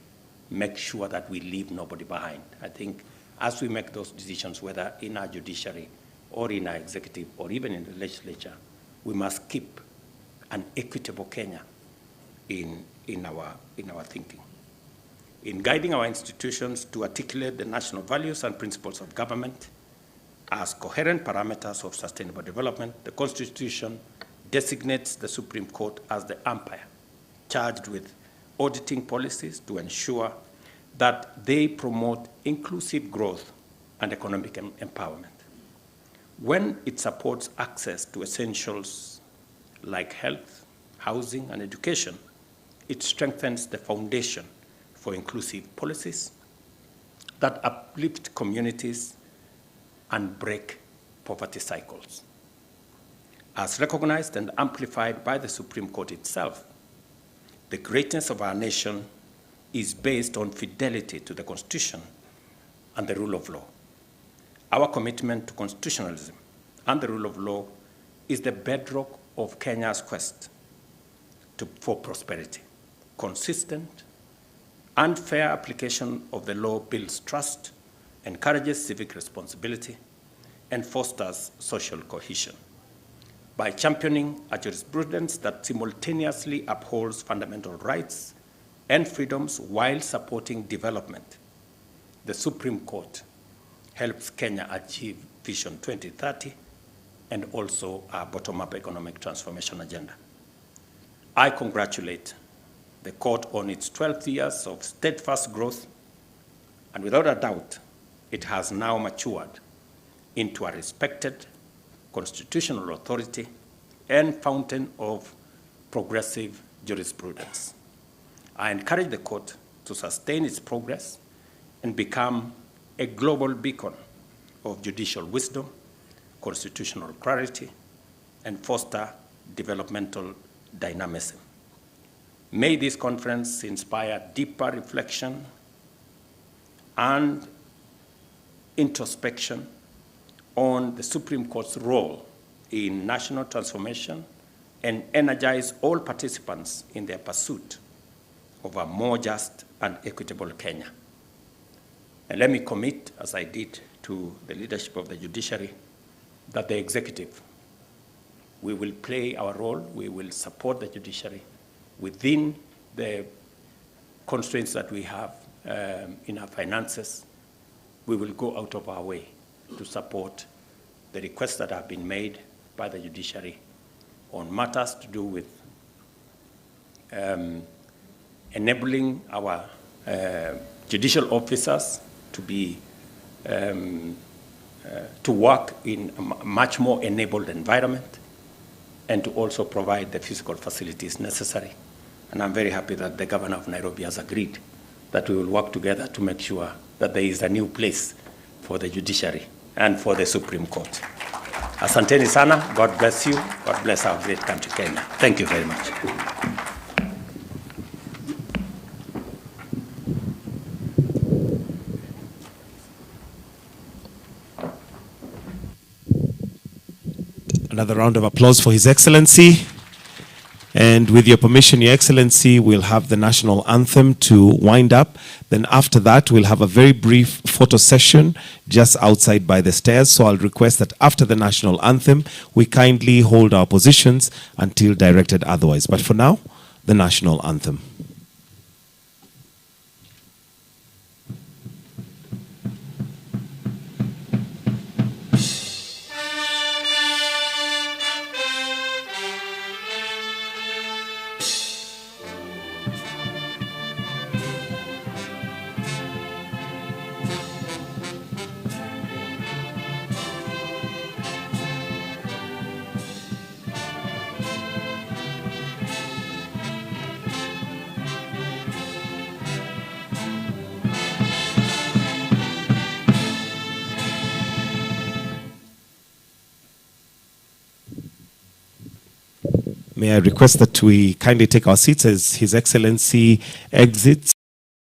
make sure that we leave nobody behind? I think as we make those decisions, whether in our judiciary or in our executive or even in the legislature, we must keep an equitable Kenya in our thinking. In guiding our institutions to articulate the national values and principles of government as coherent parameters of sustainable development, the Constitution designates the Supreme Court as the umpire charged with auditing policies to ensure that they promote inclusive growth and economic empowerment. When it supports access to essentials like health, housing, and education, it strengthens the foundation for inclusive policies that uplift communities and break poverty cycles. As recognized and amplified by the Supreme Court itself, the greatness of our nation is based on fidelity to the Constitution and the rule of law. Our commitment to constitutionalism and the rule of law is the bedrock of Kenya's quest for prosperity. Consistent and fair application of the law builds trust, encourages civic responsibility, and fosters social cohesion. By championing a jurisprudence that simultaneously upholds fundamental rights and freedoms while supporting development, the Supreme Court helps Kenya achieve Vision 2030 and also our bottom-up economic transformation agenda. I congratulate the court on its 12 years of steadfast growth, and without a doubt, it has now matured into a respected constitutional authority and fountain of progressive jurisprudence. I encourage the court to sustain its progress and become a global beacon of judicial wisdom, constitutional clarity, and foster developmental dynamism. May this conference inspire deeper reflection and introspection on the Supreme Court's role in national transformation and energize all participants in their pursuit of a more just and equitable Kenya. And let me commit, as I did to the leadership of the judiciary, that the executive, we will play our role, we will support the judiciary within the constraints that we have in our finances. We will go out of our way to support the requests that have been made by the judiciary on matters to do with enabling our judicial officers to be to work in a much more enabled environment and to also provide the physical facilities necessary. And I'm very happy that the governor of Nairobi has agreed that we will work together to make sure that there is a new place for the judiciary and for the Supreme Court. Asanteni sana. God bless you. God bless our great country, Kenya. Thank you very much. Another round of applause for His Excellency. And with your permission, Your Excellency, we'll have the national anthem to wind up. Then after that, we'll have a very brief photo session just outside by the stairs. So I'll request that after the national anthem, we kindly hold our positions until directed otherwise. But for now, the national anthem. May I request that we kindly take our seats as His Excellency exits.